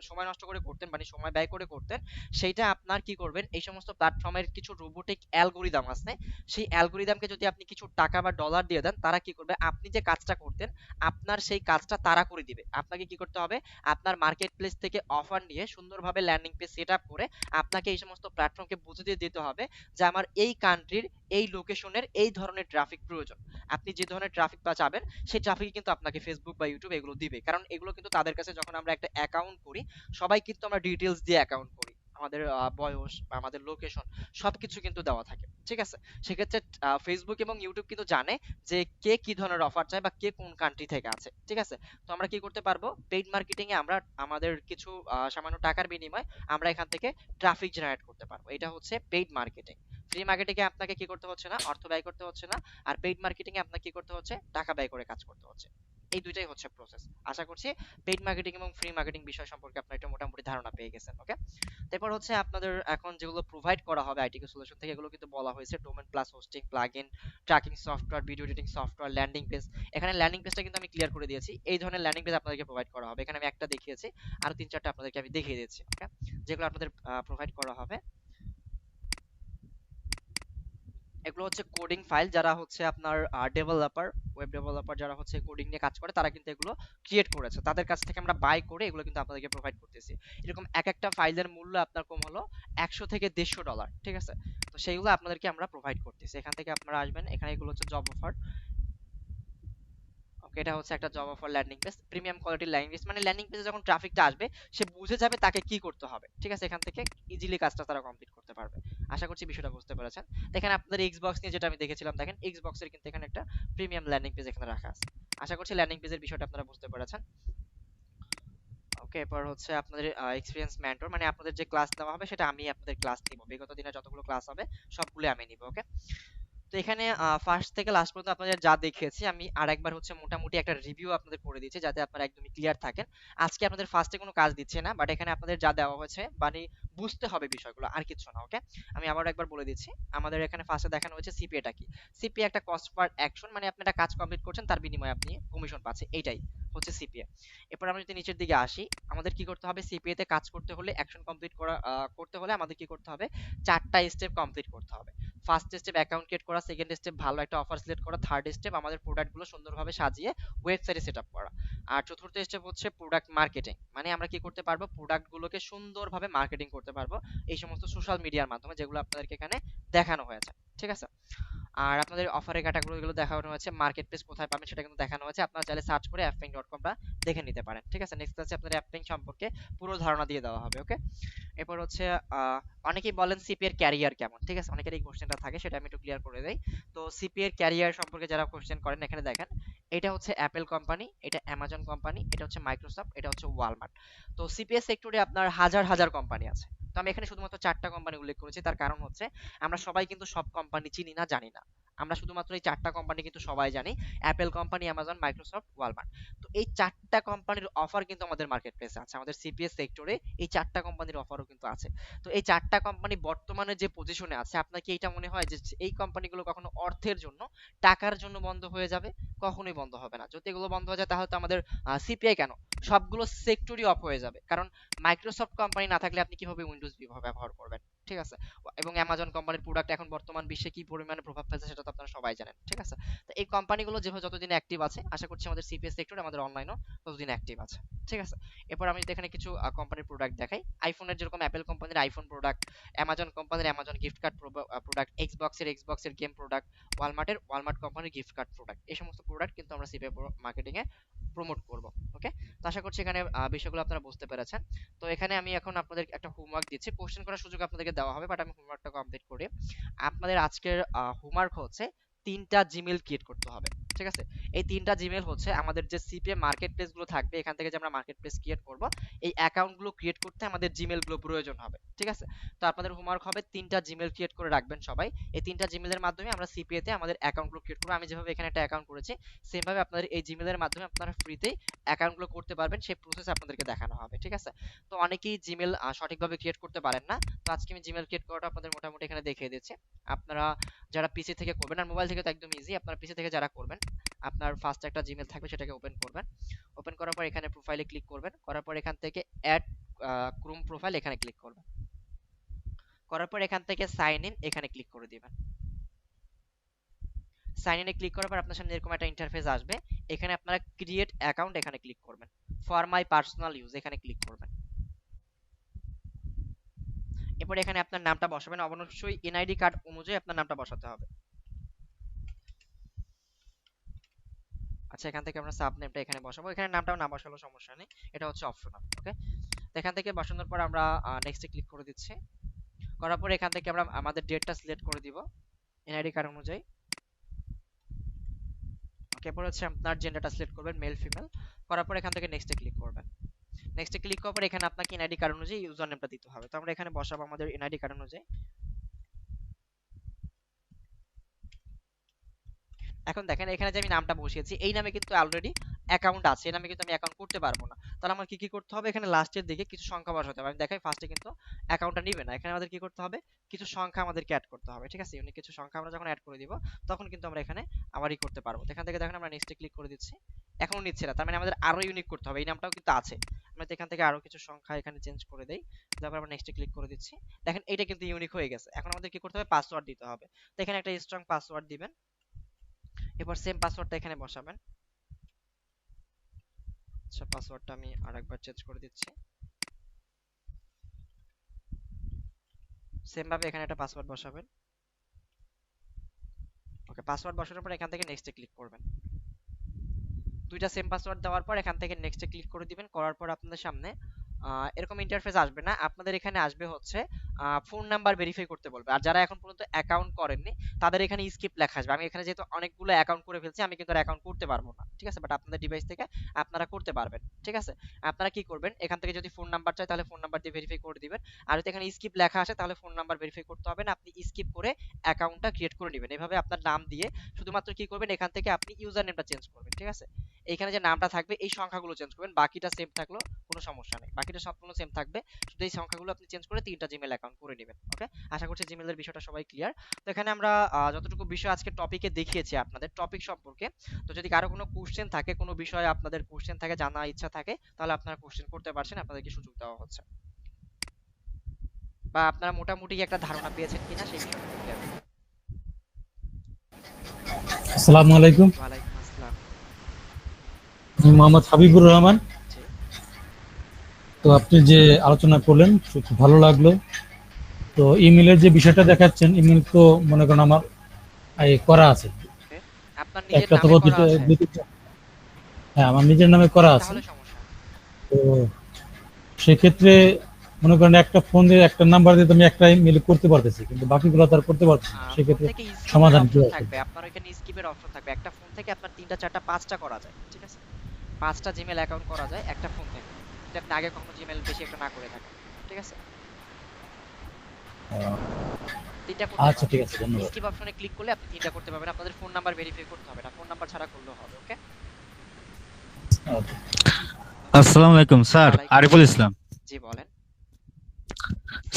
সময় নষ্ট করে করতেন, মানে সময় ব্যয় করে করতেন, সেইটা আপনার কি করবেন, এই সমস্ত প্ল্যাটফর্মের কিছু রোবোটিক অ্যালগোরিদম আছে, সেই অ্যালগোরিদমকে যদি আপনি কিছু টাকা বা ডলার দিয়ে দেন, তারা কি করবে, আপনি যে কাজটা করতেন আপনার সেই কাজটা তারা করে দিবে। আপনাকে কি করতে হবে, আপনার মার্কেট প্লেস থেকে অফার নিয়ে সুন্দরভাবে ল্যান্ডিং পেজ সেট আপ করে আপনাকে এই সমস্ত প্ল্যাটফর্মকে বুঝিয়ে দিতে হবে যে আমার এই কান্ট্রির এই লোকেশনের এই ধরনের ট্রাফিক প্রয়োজন। আপনি যে ধরনের ট্রাফিক চাবেন সেই ট্রাফিক কিন্তু আপনাকে ফেসবুক বা ইউটিউব এগুলো দিবে, কারণ এগুলো কিন্তু তাদের কাছে যখন আমরা একটা অ্যাকাউন্ট করি, সবাই কিন্তু আমরা ডিটেলস দিয়ে অ্যাকাউন্ট করি, আমাদের বয়স বা আমাদের লোকেশন সবকিছু কিন্তু দেওয়া থাকে। ঠিক আছে? সেক্ষেত্রে ফেসবুক এবং ইউটিউব কিন্তু জানে যে কে কি ধরনের অফার চায় বা কে কোন কান্ট্রি থেকে আছে। ঠিক আছে? তো আমরা কি করতে পারবো, পেইড মার্কেটিং এ আমরা আমাদের কিছু সামান্য টাকার বিনিময়ে আমরা এখান থেকে ট্রাফিক জেনারেট করতে পারবো। এটা হচ্ছে পেইড মার্কেটিং। ফ্রি মার্কেটিং এ আপনাকে কি করতে হচ্ছে না, অর্থ ব্যয় করতে হচ্ছে না, আর পেইড মার্কেটিং এ আপনাকে কি করতে হচ্ছে, টাকা ব্যয় করে কাজ করতে হচ্ছে। এই দুইটাই হচ্ছে প্রসেস। আশা করছি পেইড মার্কেটিং এবং ফ্রি মার্কেটিং বিষয় সম্পর্কে আপনারা একটা মোটামুটি ধারণা পেয়ে গেছেন। ওকে, তারপর হচ্ছে আপনাদের এখন যেগুলো প্রোভাইড করা হবে আইটিকে সলিউশন থেকে, এগুলো কিন্তু বলা হয়েছে domain plus hosting, plugin, tracking software, video editing software, landing page. এখানে ল্যান্ডিং পেজটা কিন্তু আমি ক্লিয়ার করে দিয়েছি, এই ধরনের ল্যান্ডিং পেজ আপনাদেরকে প্রোভাইড করা হবে। এখানে আমি একটা দেখিয়েছি, আর 3-4টা আপনাদেরকে আমি দেখিয়ে দিচ্ছি। ওকে, যেগুলো আপনাদের প্রোভাইড করা হবে, এগুলো হচ্ছে কোডিং ফাইল। যারা হচ্ছে আপনার ডেভেলপার, ওয়েব ডেভেলপার, যারা হচ্ছে কোডিং নিয়ে কাজ করে, তারা কিন্তু এগুলো ক্রিয়েট করেছে, তাদের কাছ থেকে আমরা বাই করে এগুলো কিন্তু আপনাদেরকে প্রোভাইড করতেছি। এরকম এক একটা ফাইলের মূল্য আপনার কম হলো 100 থেকে 150 ডলার। ঠিক আছে? তো সেইগুলো আপনাদেরকে আমরা প্রোভাইড করতেছি। এখান থেকে আপনারা আসবেন, এখানে এগুলো হচ্ছে জব অফার। ওকে, এটা হচ্ছে একটা job offer landing page, premium quality landing page, মানে ল্যান্ডিং পেজে যখন ট্রাফিকটা আসবে সে বুঝে যাবে তাকে কি করতে হবে। ঠিক আছে? এখান থেকে ইজিলি কাজটা তারা কমপ্লিট করতে পারবে। আশা করছি বিষয়টা বুঝতে পেরেছেন। দেখেন আপনাদের এক্সবক্স নিয়ে যেটা আমি দেখেছিলাম, দেখেন এক্সবক্সের কিন্তু এখানে একটা প্রিমিয়াম ল্যান্ডিং পেজ এখানে রাখা আছে। আশা করছি ল্যান্ডিং পেজের বিষয়টা আপনারা বুঝতে পেরেছেন। ওকে, এরপর হচ্ছে আপনাদের এক্সপিরিয়েন্স মেন্টর, মানে আপনাদের যে ক্লাস নেওয়া হবে সেটা আমি আপনাদের ক্লাস নিব, বিগত দিনে যতগুলো ক্লাস হবে সবগুলো আমি নিব। ওকে, তো এখানে ফার্স্ট থেকে লাস্ট পর্যন্ত আপনাদের যা দেখিয়েছি আমি আরেকবার হচ্ছে মোটামুটি একটা রিভিউ আপনাদের করে দিয়েছি, যাতে আপনারা একদমই ক্লিয়ার থাকেন। আজকে আপনাদের ফার্স্টে কোনো কাজ দিচ্ছে না, বাট এখানে আপনাদের যা দেওয়া হয়েছে মানে বুঝতে হবে বিষয়গুলো, আর কিছু না। ওকে, আমি আবার একবার বলে দিচ্ছি, আমাদের এখানে ফার্স্টে দেখানো হয়েছে সিপিএটা কি। সিপিএ একটা কস্ট পার অ্যাকশন, মানে আপনি একটা কাজ কমপ্লিট করছেন, তার বিনিময়ে আপনি কমিশন পাচ্ছেন, এইটাই হচ্ছে সিপিএ। এরপর আমরা যদি নিচের দিকে আসি, আমাদের কি করতে হবে, সিপিএ তে কাজ করতে হলে, অ্যাকশন কমপ্লিট করতে হলে আমাদের কি করতে হবে, 4টা স্টেপ কমপ্লিট করতে হবে। ফার্স্ট স্টেপ অ্যাকাউন্ট ক্রিয়েট করা, সেকেন্ড স্টেপ ভালো একটা অফার সিলেক্ট করা, থার্ড স্টেপ আমাদের প্রোডাক্টগুলো সুন্দরভাবে সাজিয়ে ওয়েবসাইটে সেট আপ করা, আর চতুর্থ স্টেপ হচ্ছে প্রোডাক্ট মার্কেটিং, মানে আমরা কি করতে পারবো, প্রোডাক্টগুলোকে সুন্দরভাবে মার্কেটিং করতে পারবো এই সমস্ত সোশ্যাল মিডিয়ার মাধ্যমে, যেগুলো আপনাদেরকে এখানে দেখানো হয়েছে। ঠিক আছে, আর আপনাদের অফারের ক্যাটাগরিগুলো দেখানো হয়েছে, মার্কেট প্লেস কোথায় পাবেন সেটা কিন্তু দেখানো হয়েছে, আপনারা চাইলে সার্চ করে apping.com-টা দেখে নিতে পারেন। ঠিক আছে, নেক্সট আছে আপনাদের অ্যাপিং সম্পর্কে পুরো ধারণা দিয়ে দেওয়া হবে। ওকে, এরপর হচ্ছে অনেকেই বলেন সিপি এর ক্যারিয়ার কেমন। ঠিক আছে, অনেকের এই কোশ্চেনটা থাকে, সেটা আমি একটু ক্লিয়ার করে দেই। তো সিপি এর ক্যারিয়ার সম্পর্কে যারা কোশ্চেন করেন, এখানে দেখেন, এটা হচ্ছে অ্যাপেল কোম্পানি, এটা অ্যামাজন কোম্পানি, এটা হচ্ছে মাইক্রোসফট, এটা হচ্ছে ওয়ালমার্ট। তো সিপিএস সেক্টরে আপনার হাজার হাজার কোম্পানি আছে। তো আমি এখানে শুধুমাত্র 4টা কোম্পানি উল্লেখ করেছি, তার কারণ হচ্ছে আমরা সবাই কিন্তু সব কোম্পানি চিনি না, জানি না। আমরা শুধুমাত্র এই 4টা কোম্পানি কিন্তু সবাই জানি, Apple company, Amazon, Microsoft, Walmart. তো এই 4টা কোম্পানির অফার কিন্তু আমাদের মার্কেট প্লেসে আছে, আমাদের সিপিএস সেক্টরে এই 4টা কোম্পানির অফারও কিন্তু আছে। তো এই 4টা কোম্পানি বর্তমানে যে পজিশনে আছে, আপনার কি এটা মনে হয় যে এই কোম্পানিগুলো কখনো অর্থের জন্য, টাকার জন্য বন্ধ হয়ে যাবে? কখনোই বন্ধ হবে না। যদি এগুলো বন্ধ হয়ে যায় তাহলে তো আমাদের সিপিআই কেন, সবগুলো সেক্টরই অফ হয়ে যাবে। কারণ মাইক্রোসফট কোম্পানি না থাকলে আপনি কিভাবে উইন্ডোজ ব্যবহার করবেন? ঠিক আছে, এবং অ্যামাজন কোম্পানির প্রোডাক্ট এখন বর্তমান বিশ্বে কি পরিমাণে প্রভাব ফেলছে সেটা তো আপনারা সবাই জানেন। ঠিক আছে, তো এই কোম্পানিগুলো যেভাবে যতদিন অ্যাক্টিভ আছে, আশা করছি আমাদের সিপিএস সেক্টরে, আমাদের অনলাইনও ততদিন অ্যাক্টিভ আছে। ঠিক আছে, এরপর আমি যদি এখানে কিছু কোম্পানির প্রোডাক্ট দেখাই, আইফোনের যেরকম অ্যাপেল কোম্পানির আইফোন প্রোডাক্ট, অ্যামাজন কোম্পানির অ্যামাজন গিফট কার্ড প্রোডাক্ট, এক্সবক্সের গেম প্রোডাক্ট, ওয়ালমার্টের ওয়ালমার্ট কোম্পানির গিফট কার্ড প্রোডাক্ট, এই সমস্ত প্রোডাক্ট কিন্তু আমরা সিপিএ মার্কেটিং এ প্রমোট করব। ওকে, তো আশা করছি এখানে বিষয়গুলো আপনারা বুঝতে পেরেছেন। তো এখানে আমি এখন আপনাদের একটা হোমওয়ার্ক দিচ্ছি, কোশ্চেন করার সুযোগ আপনাদেরকে দেওয়া হবে, বাট আমি হোমওয়ার্কটা কমপ্লিট করি। আপনাদের আজকের হোমওয়ার্ক হচ্ছে 3টা জিমেল ক্রিয়েট করতে হবে। ঠিক আছে, এই 3টা জিমেল হচ্ছে আমাদের যে সিপিএ মার্কেট প্লেস গুলো থাকবে, এখান থেকে যে আমরা মার্কেট প্লেস ক্রিয়েট করব, এই অ্যাকাউন্ট গুলো ক্রিয়েট করতে আমাদের জিমেল গুলো প্রয়োজন হবে। ঠিক আছে, তো আপনাদের হোমওয়ার্ক হবে 3টা জিমেল ক্রিয়েট করে রাখবেন সবাই। এই 3টা জিমেলের মাধ্যমে আমরা সিপিএ তে আমাদের অ্যাকাউন্ট গুলো ক্রিয়েট করব। আমি যেভাবে এখানে একটা অ্যাকাউন্ট করেছি, সেম ভাবে আপনাদের এই জিমেলের মাধ্যমে আপনারা ফ্রিতেই অ্যাকাউন্ট গুলো করতে পারবেন, সেই প্রসেস আপনাদেরকে দেখানো হবে। ঠিক আছে, তো অনেকেই জিমেল সঠিকভাবে ক্রিয়েট করতে পারেন না, তো আজকে আমি জিমেল ক্রিয়েট করাটা আপনাদের মোটামুটি এখানে দেখিয়ে দিচ্ছি। আপনারা যারা পিসি থেকে করবেন, আর মোবাইল থেকে তো একদম ইজি, আপনারা পিসি থেকে যারা করবেন, আপনার ফার্স্ট একটা জিমেল থাকবে, সেটাকে ওপেন করবেন। ওপেন করার পর এখানে প্রোফাইলে ক্লিক করবেন, করার পর এখান থেকে অ্যাড ক্রোম প্রোফাইল এখানে ক্লিক করবেন, করার পর এখান থেকে সাইন ইন এখানে ক্লিক করে দিবেন। সাইন ইনে ক্লিক করার পর আপনার সামনে এরকম একটা ইন্টারফেস আসবে, এখানে আপনারা ক্রিয়েট অ্যাকাউন্ট এখানে ক্লিক করবেন, ফর মাই পার্সোনাল ইউজ এখানে ক্লিক করবেন। এরপর এখানে আপনার নামটা বসাবেন, অবশ্যই এনআইডি কার্ড অনুযায়ী আপনার নামটা বসাতে হবে। আচ্ছা, এখান থেকে আমরা সাব নেমটা এখানে বসাবো, এখানে নামটাও না বসালেও সমস্যা নেই, এটা হচ্ছে অপশনাল। ওকে, তো এখান থেকে বসানোর পর আমরা নেক্সটে ক্লিক করে দিচ্ছি, করার পর এখান থেকে আমরা আমাদের ডেটটা সিলেক্ট করে দিব এনআইডি কার্ড অনুযায়ী। ওকে, এরপর হচ্ছে আপনার জেন্ডারটা সিলেক্ট করবেন, মেল ফিমেল, করার পর এখান থেকে নেক্সটে ক্লিক করবেন। নেক্সটে ক্লিক করার পর এখানে আপনাকে এনআইডি কার্ড অনুযায়ী ইউজার নেমটা দিতে হবে, তো আমরা এখানে বসাবো আমাদের এনআইডি কার্ড অনুযায়ী। এখন দেখেন এখানে যে আমি নামটা বসিয়েছি, এই নামে কিন্তু অলরেডি অ্যাকাউন্ট আছে, এই নামে কিন্তু আমি অ্যাকাউন্ট করতে পারবো না। তাহলে আমার কি কি করতে হবে, এখানে লাস্টের দিকে কিছু সংখ্যা বসাতে হবে। আমি দেখাই, ফার্স্টে কিন্তু অ্যাকাউন্টটা নিবে না, এখানে আমাদের কি করতে হবে, কিছু সংখ্যা আমাদেরকে অ্যাড করতে হবে। ঠিক আছে, ইউনিক কিছু সংখ্যা আমরা যখন অ্যাড করে দিব, তখন কিন্তু আমরা এখানে আবারই করতে পারবো। তো এখান থেকে দেখেন আমরা নেক্সটে ক্লিক করে দিচ্ছি, এখনো নিচ্ছে না, তার মানে আমাদের আরো ইউনিক করতে হবে, এই নামটাও কিন্তু আছে। আমরা এখান থেকে আরো কিছু সংখ্যা এখানে চেঞ্জ করে দেই, তারপর আমরা নেক্সটে ক্লিক করে দিচ্ছি। দেখেন এটা কিন্তু ইউনিক হয়ে গেছে। এখন আমাদের কি করতে হবে, পাসওয়ার্ড দিতে হবে। তো এখানে একটা স্ট্রং পাসওয়ার্ড দিবেন, এরপর সেম পাসওয়ার্ডটা এখানে বসাবেন। আচ্ছা, পাসওয়ার্ডটা আমি আরেকবার চেঞ্জ করে দিচ্ছি, সেম ভাবে এখানে একটা পাসওয়ার্ড বসাবেন। ওকে, পাসওয়ার্ড বসানোর পর এখান থেকে নেক্সটে ক্লিক করবেন। দুইটা সেম পাসওয়ার্ড দেওয়ার পর এখান থেকে নেক্সটে ক্লিক করে দিবেন, করার পর আপনাদের সামনে এরকম ইন্টারফেস আসবে না, আপনাদের এখানে আসবে হচ্ছে ফোন নাম্বার ভেরিফাই করতে বলবে। আর যারা এখন পর্যন্ত অ্যাকাউন্ট করেননি তাদের এখানে স্কিপ লেখা আসবে। আমি এখানে যেহেতু অনেকগুলো অ্যাকাউন্ট করে ফেলছি, আমি কিন্তু অ্যাকাউন্ট করতে পারবো না। ঠিক আছে, বাট আপনাদের ডিভাইস থেকে আপনারা করতে পারবেন। ঠিক আছে, আপনারা কি করবেন, এখান থেকে যদি ফোন নাম্বার চাই তাহলে ফোন নাম্বার দিয়ে ভেরিফাই করে দিবেন, আর যদি এখানে স্কিপ লেখা আসে তাহলে ফোন নাম্বার ভেরিফাই করতে হবে না, আপনি স্কিপ করে অ্যাকাউন্টটা ক্রিয়েট করে নেবেন। এভাবে আপনার নাম দিয়ে শুধুমাত্র কি করবেন, এখান থেকে আপনি ইউজার নেমটা চেঞ্জ করবেন। ঠিক আছে, এখানে যে নামটা থাকবে এই সংখ্যাগুলো চেঞ্জ করবেন, বাকিটা সেম থাকলো, কোনো কোনো সমস্যা নেই, বাকিটা সম্পূর্ণ সেম থাকবে, শুধু এই সংখ্যাগুলো আপনি চেঞ্জ করে 3টা জিমেল অ্যাকাউন্ট করে নেবেন। ওকে, আশা করছি জিমেলের বিষয়টা সবাই ক্লিয়ার। তো এখানে আমরা যতটুকু বিষয় আজকে টপিকে দেখিয়েছি আপনাদের টপিক সম্পর্কে, তো যদি কারো কোনো কোশ্চেন থাকে, কোনো বিষয়ে আপনাদের কোশ্চেন থাকে, জানার ইচ্ছা থাকে, তাহলে আপনারা কোশ্চেন করতে পারছেন, আপনাদেরকে সুযোগ দেওয়া হচ্ছে, বা আপনারা মোটামুটি একটা ধারণা পেয়েছেন কিনা সেই বিষয়টা ক্লিয়ার। আসসালামু আলাইকুম। ওয়ালাইকুম আসসালাম। আমি মোহাম্মদ হাবিবুর রহমান। জি তো আপনি যে আলোচনা করলেন খুব ভালো লাগলো। তো ইমেলের যে বিষয়টা দেখাচ্ছেন, ইমেল তো মনে করেন আমার করা আছে, ওকে, আপনার নিজের একটা নামে অথবা করা আছে? হ্যাঁ, আমার নিজের নামে করা আছে। তাহলে সমস্যা নেই। তো সেক্ষেত্রে মনে করেন একটা ফোন দিয়ে একটা নাম্বার দিয়ে তো আমি একটা ইমেল করতে পারতেছি, কিন্তু বাকিগুলো তো আর করতে পারতেছি না। ফোন সেক্ষেত্রে থেকে স্কিপের সমাধান কি অপশন আছে? থাকবে, আপনার ওইখানে স্কিপের অপশন থাকবে, একটা ফোন থেকে আপনার 3টা 4টা 5টা করা যায়, ঠিক আছে? 5টা জিমেল অ্যাকাউন্ট করা যায় একটা ফোন থেকে, যদি আপনি আগে কখনো জিমেল বেশি একটা না করে থাকেন, ঠিক আছে? 3টা করতে আচ্ছা, ঠিক পারবেন। আছে, ধন্যবাদ। স্কিপ অপশনে ক্লিক করলে আপনি 3টা করতে পারবেন, আপনাদের ফোন নাম্বার ভেরিফাই করতে হবে না, ফোন নাম্বার ছাড়া করলেও হবে। ওকে, আসসালামু আলাইকুম স্যার, ওয়ালাইকুম আরিফুল আসসালাম। ইসলাম। জি বলেন।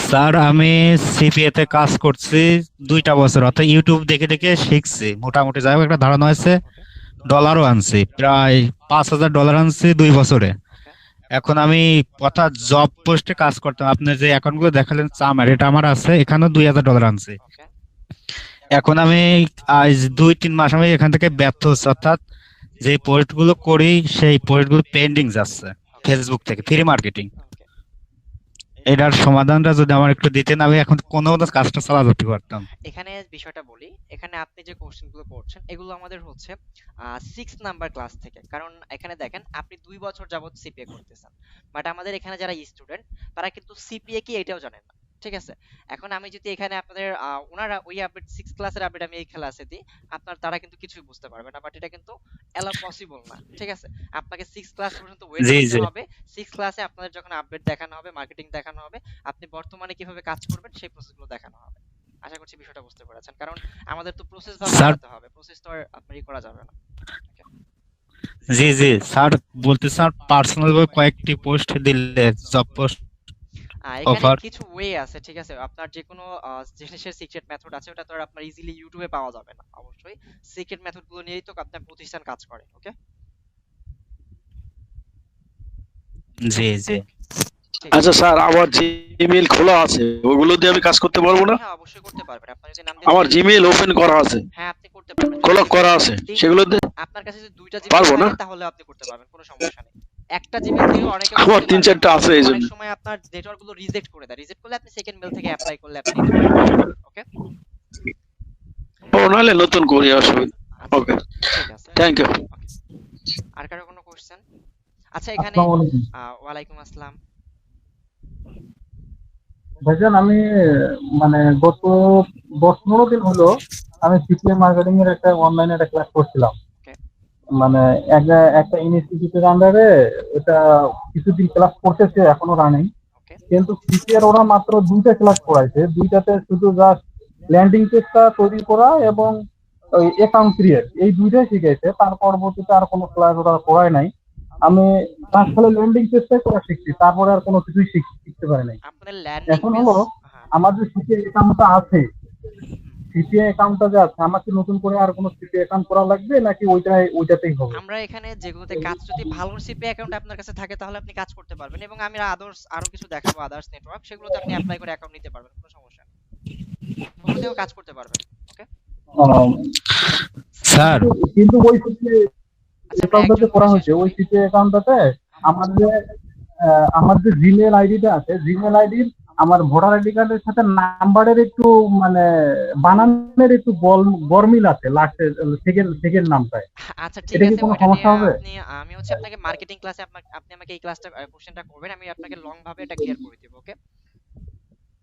স্যার আমি সিপিএ তে কাজ করছি 2টা বছর, অর্থাৎ ইউটিউব দেখে দেখে শিখছি মোটামুটি, যাই হোক একটা ধারণা হয়েছে। ওকে ডলারও আনছি, প্রায় $5,000 আনছি 2 বছরে। ওকে এখন আমি অর্থাৎ জব পোস্টে কাজ করতাম, আপনি যে অ্যাকাউন্টগুলো দেখালেন চামার, এটা আমার আছে, এখানেও $2,000 আনছি। ওকে এখন আমি আজ 2-3 মাস আমি এখান থেকে ব্যর্থ হচ্ছে, অর্থাৎ যে পোস্টগুলো করি সেই পোস্টগুলো পেন্ডিং যাচ্ছে ওকে ফেসবুক থেকে, ফ্রি মার্কেটিং। ওকে এটার সমাধানটা যদি আমার একটু দিতেন, আমি এখন কোনো মতো কাজটা চালাতে পারতাম। এখানে বিষয়টা বলি, এখানে আপনি যে কোশ্চেনগুলো করছেন এগুলো আমাদের হচ্ছে 6 নাম্বার ক্লাস থেকে, কারণ এখানে দেখেন আপনি 2 বছর যাবত সিপিএ করতেছেন, বাট আমাদের এখানে যারা স্টুডেন্ট তারা কিন্তু সিপিএ কি এটাও জানেন না, ঠিক আছে? এখন আমি যদি এখানে আপনাদের ওনারা ওই আপডেট 6 ক্লাসের আপডেট আমি এই ক্লাসে দিই, আপনার তারা কিন্তু কিছুই বুঝতে পারবে না, বাট এটা কিন্তু এলাও পসিবল না, ঠিক আছে? আপনাকে 6 ক্লাস পর্যন্ত ওয়েট জি করতে জি। হবে। 6 ক্লাসে আপনাদের যখন আপডেট দেখানো হবে, মার্কেটিং দেখানো হবে, আপনি বর্তমানে কিভাবে কাজ করবেন সেই প্রসেসগুলো দেখানো হবে। আশা করছি বিষয়টা বুঝতে পেরেছেন, কারণ আমাদের তো প্রসেস ভাবে স্যার, আগাতে হবে, প্রসেস তো আর আপনারই করা যাবে না। জি জি স্যার, বলতে স্যার পার্সোনাল ভাবে কয়েকটি পোস্ট দিলে, জব পোস্ট এখানে অফার। কিছু ওয়ে আছে, ঠিক আছে? আপনার যে কোনো জিনিসের সিক্রেট মেথড আছে, ওটা তো আর আপনার ইজিলি ইউটিউবে পাওয়া যাবে না, অবশ্যই সিক্রেট মেথড গুলো নিয়েই তো আপনার প্রতিষ্ঠান কাজ করে। ওকে, জি জি। ঠিক আচ্ছা আছে। স্যার, আমার জিমেইল খোলা আছে, ওগুলো দিয়ে আমি কাজ করতে পারবো না? হ্যাঁ, অবশ্যই করতে পারবেন, আপনার যদি নাম দিয়ে আমার জিমেল। জিমেইল ওপেন করা আছে, হ্যাঁ, আপনি করতে পারবেন, খোলা করা আছে, সেগুলো দিয়ে আপনার কাছে যদি 2টা জিমেল পারবো না? থাকে তাহলে আপনি করতে পারবেন, কোনো সমস্যা নেই। একটা জিমেল দিয়ে অনেকে আমার করতে পারবে না, 3-4টা আছে এই অনেক জন্য। সময় আপনার নেটওয়ার্ক গুলো রিজেক্ট করে দেয়, রিজেক্ট করলে আপনি সেকেন্ড মেল থেকে অ্যাপ্লাই করলে আপনি নিতে পারবেন। ওকে, ও নাহলে নতুন করি, অসুবিধা। আচ্ছা ওকে, ঠিক আছে। Thank you. ওকে, আর কারো কোনো কোশ্চেন? আচ্ছা, এখানে আসসালামু আলাইকুম ওয়ালাইকুম আসসালাম। ভাইজান। আমি মানে গত 10-15 দিন হলো আমি সিপিএম মার্কেটিং এর একটা অনলাইনে একটা ক্লাস করছিলাম। ওকে মানে একটা ইনস্টিটিউটের আন্ডারে ওটা কিছুদিন ক্লাস করতেছে, এখনো রানিং। ওকে কিন্তু সিপিএর ওরা মাত্র 2টা ক্লাস করাইছে, 2টাতে শুধু জাস্ট ল্যান্ডিং পেজটা তৈরি করা এবং ওই অ্যাকাউন্ট ক্রিয়েট, এই 2টাই শিখাইছে। তার পরবর্তীতে আর কোনো ক্লাস ওরা করায় নাই। আমি তার ফলে ল্যান্ডিং পেজটাই করা শিখছি, তারপরে আর কোনো কিছুই শিখতে পারি নাই। আপনার ল্যান্ডিং এখন পেজ। হলো হ্যাঁ, আমার যে সিপিএ অ্যাকাউন্টটা আছে, সিপিএ অ্যাকাউন্টটা যে আছে, আমার কি নতুন করে আর কোনো সিপিএ অ্যাকাউন্ট করা লাগবে নাকি ওইটাতেই হবে? আমরা এখানে যেগুলোতে কাজ, যদি ভালো সিপি অ্যাকাউন্ট আপনার কাছে থাকে তাহলে আপনি কাজ করতে পারবেন, এবং আমি আদার্স আরো কিছু দেখাবো, আদার্স নেটওয়ার্ক, সেগুলোতে আপনি অ্যাপ্লাই করে অ্যাকাউন্ট নিতে পারবেন, কোনো সমস্যা নেই, ওগুলোতেও কাজ করতে পারবেন। ওকে, আহ, স্যার, কিন্তু ওই সিপিএ আচ্ছা আমরা অ্যাকাউন্টটা যে একজন করা করে শেষ হয়েছে, ওই করি। সিপিএ অ্যাকাউন্টটাতে আমার যে জিমেল আইডিটা আছে, জিমেল আইডির আমার ভোটার আইডি কার্ডের সাথে নাম্বারের একটু মানে বানানের একটু গরমিল আছে লাস্টে, সেকেন্ড নামটায়। আচ্ছা ঠিক এটা কি আছে, কোনো ওইটা নিয়ে সমস্যা হবে? আমি হচ্ছে আপনাকে মার্কেটিং ক্লাসে আপনি আমাকে এই ক্লাসটা কোশ্চেনটা করবেন, আমি আপনাকে লং ভাবে এটা ক্লিয়ার করে দিব। ওকে,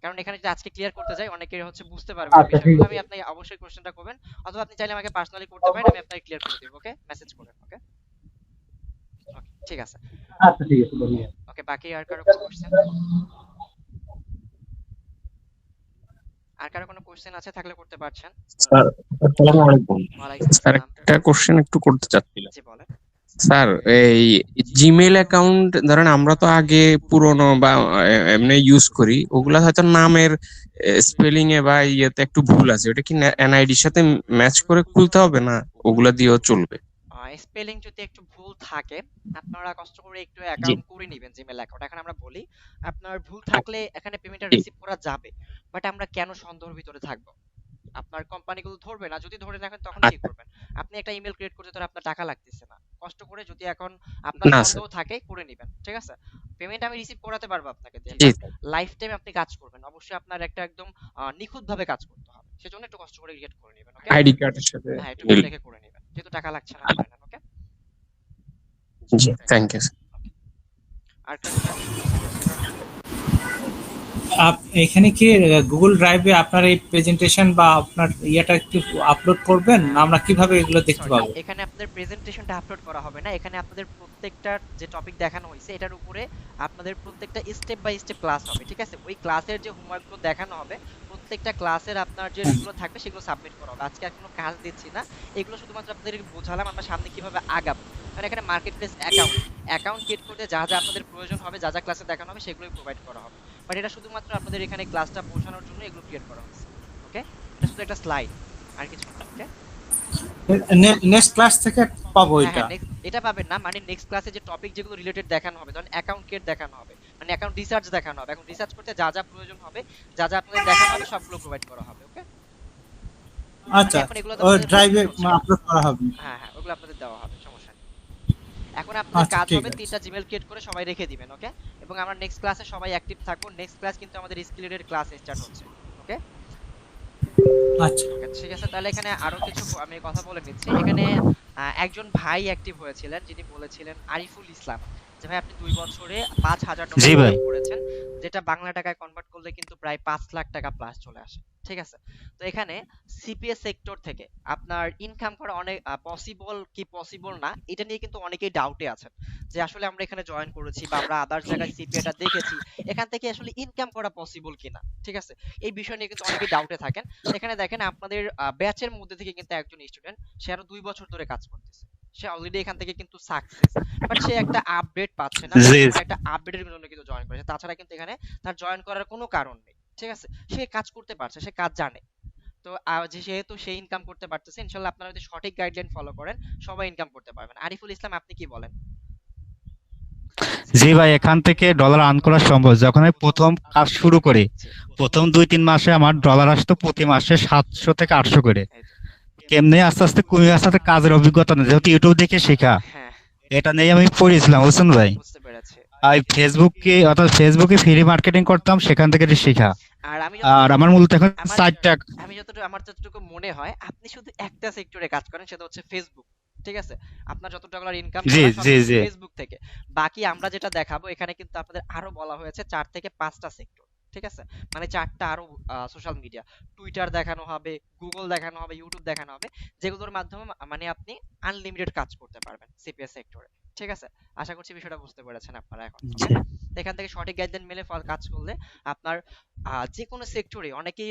কারণ এখানে যদি আজকে ক্লিয়ার করতে যাই অনেকের হচ্ছে বুঝতে পারবে না আচ্ছা, ঠিক বিষয়গুলো, আমি আছে। আপনাকে অবশ্যই কোশ্চেনটা করবেন, অথবা আপনি চাইলে আমাকে পার্সোনালি করতে পারেন, আমি আপনাকে ক্লিয়ার করে দিব। ওকে, মেসেজ করে। ওকে ওকে, ঠিক আছে। আচ্ছা, ঠিক আছে, ধন্যবাদ। ওকে, বাকি আর কারো কোনো কোশ্চেন? আর কারো কোনো কোশ্চেন আছে থাকলে করতে পারছেন। স্যার, আসসালামু আলাইকুম। ওয়ালাইকুম স্যার, আসসালাম। একটা কোশ্চেন একটু করতে চাচ্ছিলাম। জি বলেন। স্যার এই জিমেইল অ্যাকাউন্ট ধরেন আমরা তো আগে পুরনো বা এমনি ইউজ করি, ওগুলা হয়তো নামের স্পেলিং এ বা ইয়েতে একটু ভুল আছে, ওটা কি এনআইডির সাথে ম্যাচ করে খুলতে হবে না ওগুলা দিয়েও চলবে? স্পেলিং যদি একটু ভুল থাকে, আপনারা কষ্ট করে একটু জি অ্যাকাউন্ট করে নেবেন জিমেল অ্যাকাউন্ট। এখন আমরা বলি আপনার ভুল থাকলে এখানে পেমেন্টটা জি রিসিভ করা যাবে, বাট আমরা কেন সন্দেহের ভিতরে থাকবো? আপনার কোম্পানিগুলো ধরবে না, যদি ধরে রাখেন তখন কি আচ্ছা। করবেন? আপনি একটা ইমেল ক্রিয়েট করতে ধরে আপনার টাকা লাগতেছে না, কষ্ট করে যদি এখন আপনার না সন্দেহ স্যার। থাকে করে নেবেন, ঠিক আছে? পেমেন্ট আমি রিসিভ করাতে পারবো আপনাকে দিয়ে, জি বাট স্যার। লাইফ টাইম আপনি কাজ করবেন, অবশ্যই আপনার একটা একদম নিখুঁত ভাবে কাজ করতে হবে, সেজন্য একটু কষ্ট করে ক্রিয়েট করে নেবেন, ওকে? আইডি কার্ডের সাথে হ্যাঁ, একটু মিল। মিল রেখে করে নেবেন, যেহেতু টাকা লাগছে না করে নেন, ওকে? জি থ্যাংক ইউ। আর কিছু কোশ্চেন আছে? এখানে কি গুগল ড্রাইভে আপনার এই প্রেজেন্টেশন বা আপনার ইয়েটা একটু আপলোড করবেন, না আমরা কিভাবে এগুলো দেখতে সরি, পাবো? এখানে আপনাদের প্রেজেন্টেশনটা আপলোড করা হবে না, এখানে আপনাদের প্রত্যেকটা যে টপিক দেখানো হয়েছে এটার উপরে আপনাদের প্রত্যেকটা স্টেপ বাই স্টেপ ক্লাস হবে, ঠিক আছে? ওই ক্লাসের যে হোমওয়ার্কগুলো দেখানো হবে, প্রত্যেকটা ক্লাসের আপনার যেগুলো থাকবে সেগুলো সাবমিট করা হবে। আজকে আর কোনো কাজ দিচ্ছি না, এগুলো শুধুমাত্র আপনাদের বোঝালাম আমরা সামনে কিভাবে আগাবো। কারণ এখানে মার্কেট প্লেস অ্যাকাউন্ট ক্রিয়েট করতে যা যা আপনাদের প্রয়োজন হবে, যা যা ক্লাসে দেখানো হবে সেগুলোই প্রোভাইড করা হবে, বাট এটা শুধুমাত্র আপনাদের এখানে ক্লাসটা বোঝানোর জন্য এগুলো ক্রিয়েট করা হয়েছে, ওকে? এটা শুধু একটা স্লাইড, আর কিছু না, ওকে? নেক্সট ক্লাস থেকে পাবো হ্যাঁ এটা? হ্যাঁ, নেক্সট এটা পাবেন না, মানে নেক্সট ক্লাসে যে টপিক যেগুলো রিলেটেড দেখানো হবে, ধরেন অ্যাকাউন্ট ক্রিয়েট দেখানো হবে, মানে অ্যাকাউন্ট রিসার্চ দেখানো হবে, এখন রিসার্চ করতে যা যা প্রয়োজন হবে, যা যা আপনাদের দেখানো হবে সবগুলো প্রোভাইড করা হবে, ওকে? মানে আচ্ছা, এখন এগুলো তো ও আপনাদের ড্রাইভে প্রস্তুত হচ্ছে না। আপলোড করা হবে? হ্যাঁ হ্যাঁ, ওগুলো আপনাদের দেওয়া হবে, সমস্যা নেই। এখন আপনাদের আচ্ছা কাজ ঠিক হবে আছে। 3টা জিমেল ক্রিয়েট করে সবাই রেখে দিবেন, ওকে? এবং আমরা নেক্সট ক্লাসে সবাই অ্যাক্টিভ থাকবো, নেক্সট ক্লাস কিন্তু আমাদের স্কিল রিলেটেড ক্লাস স্টার্ট হচ্ছে, ওকে? আচ্ছা ওকে, ঠিক আছে, তাহলে এখানে আরো কিছু আমি কথা বলে নিচ্ছি। এখানে একজন ভাই অ্যাক্টিভ হয়েছিলেন, যিনি বলেছিলেন আরিফুল ইসলাম, যে ভাই আপনি 2 বছরে 5000 ডলার জি ভাই। ইনকাম করেছেন, যেটা বাংলা টাকায় কনভার্ট করলে কিন্তু প্রায় 5 লাখ টাকা প্লাস চলে আসে, ঠিক আছে? তো এখানে সিপিএস সেক্টর থেকে আপনার ইনকাম করা অনেক পসিবল কি পসিবল না, এটা নিয়ে কিন্তু অনেকেই ডাউটে আছেন, যে আসলে আমরা এখানে জয়েন করেছি বা আমরা আদার্স জায়গায় সিপিএটা দেখেছি, এখান থেকে আসলে ইনকাম করা পসিবল কিনা, ঠিক আছে? এই বিষয় নিয়ে কিন্তু অনেকেই ডাউটে থাকেন। এখানে দেখেন আপনাদের ব্যাচের মধ্যে থেকে কিন্তু একজন স্টুডেন্ট, সে আরো 2 বছর ধরে কাজ করতেছে, সে অলরেডি এখান থেকে কিন্তু সাকসেস, বাট সে একটা আপডেট পাচ্ছে না, জি একটা আপডেটের জন্য কিন্তু জয়েন করেছে, তাছাড়া কিন্তু এখানে তার জয়েন করার কোনো কারণ নেই, ঠিক আছে? সে কাজ করতে পারছে, সে কাজ জানে। তো যেহেতু সে ইনকাম করতে পারতেছে, ইনশাল্লাহ আপনারা যদি সঠিক গাইডলাইন ফলো করেন সবাই ইনকাম করতে পারবেন। আরিফুল ইসলাম, আপনি কি বলেন? জি ভাই, এখান থেকে ডলার আর্ন করা সম্ভব। যখন আমি প্রথম কাজ শুরু করি, জি, প্রথম 2-3 মাসে আমার ডলার আসতো প্রতি মাসে 700 থেকে 800 করে। এই তো। কেমনে আস্তে আস্তে কমে আস্তে আস্তে কাজের অভিজ্ঞতা নেই, যেহেতু ইউটিউব দেখে শেখা, হ্যাঁ, এটা নিয়ে আমি পড়েছিলাম, বুঝছেন ভাই? বুঝতে পেরেছি। আর ফেসবুকে ফ্রি মার্কেটিং করতাম, সেখান থেকে এটা শেখা। আর আমি আর যতটুকু আমার মূলত এখন আমার 4টা। আমার যতটুকু মনে হয় আপনি শুধু একটা সেক্টরে কাজ করেন, সেটা হচ্ছে ফেসবুক, ঠিক আছে? আপনার যত টাকার ইনকাম জি করা সব জি কিন্তু জি ফেসবুক থেকে। বাকি আমরা যেটা দেখাবো এখানে কিন্তু আপনাদের আরো বলা হয়েছে 4 থেকে 5টা সেক্টর, ঠিক আছে? মানে 4টা আরো সোশ্যাল মিডিয়া, টুইটার দেখানো হবে, গুগল দেখানো হবে, ইউটিউব দেখানো হবে, যেগুলোর মাধ্যমে মানে আপনি আনলিমিটেড কাজ করতে পারবেন সিপিএস সেক্টরে, ঠিক আছে? আশা করছি বিষয়টা বুঝতে পেরেছেন আপনারা এখন, জি। ওকে? এখান থেকে সঠিক গাইডলাইন মেনে কাজ করলে আপনার যে কোনো সেক্টরে, অনেকেই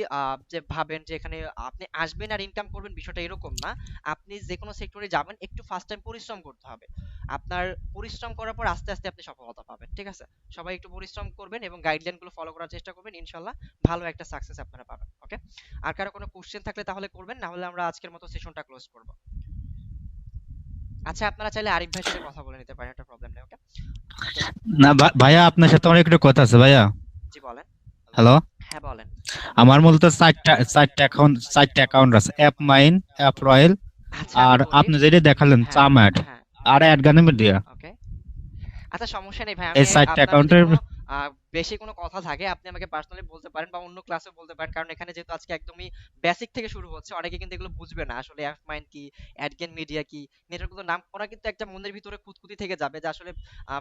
যে ভাবেন যে এখানে আপনি আসবেন আর ইনকাম করবেন, বিষয়টা এরকম না। আপনি যে কোনো সেক্টরে যাবেন একটু ফার্স্ট টাইম পরিশ্রম করতে হবে, আপনার পরিশ্রম করার পর আস্তে আস্তে আপনি সফলতা পাবেন, ঠিক আছে? সবাই একটু পরিশ্রম করবেন এবং গাইডলাইন গুলো ফলো করার চেষ্টা করবেন, ইনশাল্লাহ ভালো একটা সাকসেস আপনারা পাবেন, ওকে? আর কারো কোনো কোশ্চেন থাকলে তাহলে করবেন, না হলে আমরা আজকের মতো সেশনটা ক্লোজ করব। আচ্ছা, আপনারা চাইলে আরিফ ভাইয়ের সাথে কথা বলে নিতে পারেন, একটা প্রবলেম নেই, ওকে? না ভাইয়া, আপনার সাথে আমার একটু কথা আছে ভাইয়া। জি বলেন। হ্যালো। হ্যাঁ বলেন। আমার মূলত 4টা অ্যাকাউন্ট আছে, অ্যাপ মাইন, অ্যাপ রয়্যাল, আচ্ছা আমি আর বলি। আপনি যেটা দেখালেন হ্যাঁ চাম অ্যাড, হ্যাঁ, আর অ্যাড গানের মিডিয়া, ওকে। আচ্ছা সমস্যা নেই ভাই, এই আমি 4টা আপনার যদি অ্যাকাউন্টের। কোনো বেশি কোনো কথা থাকে আপনি আমাকে পার্সোনালি বলতে পারেন বা অন্য ক্লাসে বলতে পারেন, কারণ এখানে যেহেতু আজকে একদমই বেসিক থেকে শুরু হচ্ছে, অনেকে কিন্তু এগুলো বুঝবে না আসলে অ্যাপ মাইন্ড কি, অ্যাডগেন মিডিয়া কি, নেটওয়ার্কগুলোর নাম, ওরা কিন্তু একটা মনের ভিতরে খুঁতখুঁতি থেকে যাবে যে আসলে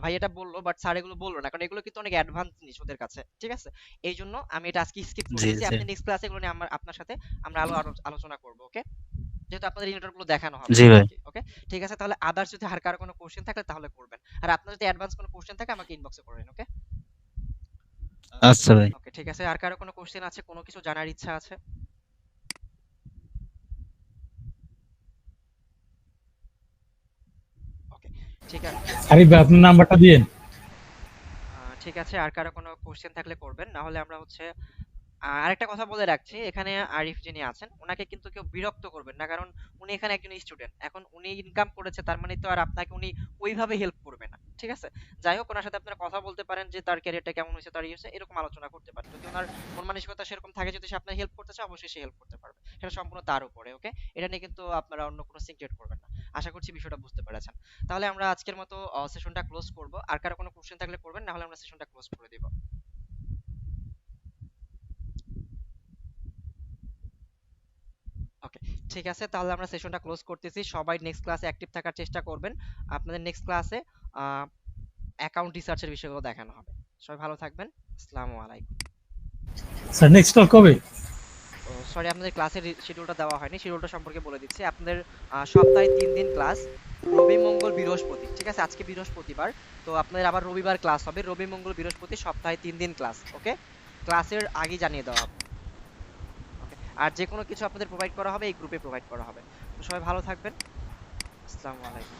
ভাই এটা বললো বাট স্যার এগুলো বললো না, কারণ এগুলো কিন্তু অনেক অ্যাডভান্স জিনিস ওদের কাছে, ঠিক আছে? এই জন্য আমি এটা আজকে স্কিপ করে জি দিয়েছি, জি আপনি নেক্সট ক্লাসে এগুলো নিয়ে আপনার সাথে আমরা আলোচনা করবো, ওকে? যেহেতু আপনাদের ইন্টারগুলো দেখানো হবে জি ভাই। ওকে? ঠিক আছে, তাহলে আদার্স যদি আর কারো কোনো কোশ্চেন থাকে তাহলে করবেন, আর আপনার যদি অ্যাডভান্স কোনো কোশ্চেন থাকে আমাকে ইনবক্সে করেন, ওকে? আচ্ছা ভাই। ওকে, ঠিক আছে, আর কারো কোনো কোশ্চেন আছে, কোনো কিছু জানার ইচ্ছা আছে? ওকে, ঠিক আছে, আরিফ ভাই আপনার নাম্বারটা দিয়েন। ঠিক আছে। আর কারো কোনো কোশ্চেন থাকলে করবেন, না হলে আমরা হচ্ছে আরেকটা কথা বলে রাখছি, এখানে আরিফ যিনি আছেন ওনাকে কিন্তু কেউ বিরক্ত করবেন না, কারণ উনি এখানে একজন স্টুডেন্ট। এখন উনি ইনকাম করেছে, তার মানে তো আর আপনাকে উনি ওইভাবে হেল্প করবে না, ঠিক আছে? যাই হোক, ওনার সাথে আপনারা কথা বলতে পারেন যে তার ক্যারিয়ারটা কেমন হয়েছে, তার ইয়ে হয়েছে, এরকম আলোচনা করতে পারেন। যদি ওনার মন মানসিকতা সেরকম থাকে, যদি সে আপনার হেল্প করতে চায়, অবশ্যই সে হেল্প করতে পারবে, সেটা সম্পূর্ণ তার উপরে। ওকে, এটা নিয়ে কিন্তু আপনারা অন্য কোনো সিক্রেট করবেন না। আশা করছি বিষয়টা বুঝতে পেরেছেন। তাহলে আমরা আজকের মতো সেশনটা ক্লোজ করব। আর কারো কোনো কোশ্চেন থাকলে করবেন, না হলে আমরা সেশনটা ক্লোজ করে দিব। ওকে, ঠিক আছে, তাহলে আমরা সেশনটা ক্লোজ করতেছি। সবাই নেক্সট ক্লাসে অ্যাক্টিভ থাকার চেষ্টা করবেন। আপনাদের নেক্সট ক্লাসে অ্যাকাউন্ট রিসার্চের বিষয়গুলো দেখানো হবে। সবাই ভালো থাকবেন। আসসালামু আলাইকুম। স্যার নেক্সট কল কবে? সরি, আপনাদের ক্লাসের শিডিউলটা দেওয়া হয়নি, শিডিউলটা সম্পর্কে বলে দিচ্ছি। আপনাদের সপ্তাহে 3 দিন ক্লাস, রবি মঙ্গল বৃহস্পতি, ঠিক আছে? আজকে বৃহস্পতিবার, তো আপনাদের আবার রবিবার ক্লাস হবে। রবি মঙ্গল বৃহস্পতি সপ্তাহে 3 দিন ক্লাস। ওকে, ক্লাসের আগে জানিয়ে দেওয়া হবে। ওকে, আর যে কোনো কিছু আপনাদের প্রোভাইড করা হবে এই গ্রুপে প্রোভাইড করা হবে। তো সবাই ভালো থাকবেন। আসসালামু আলাইকুম।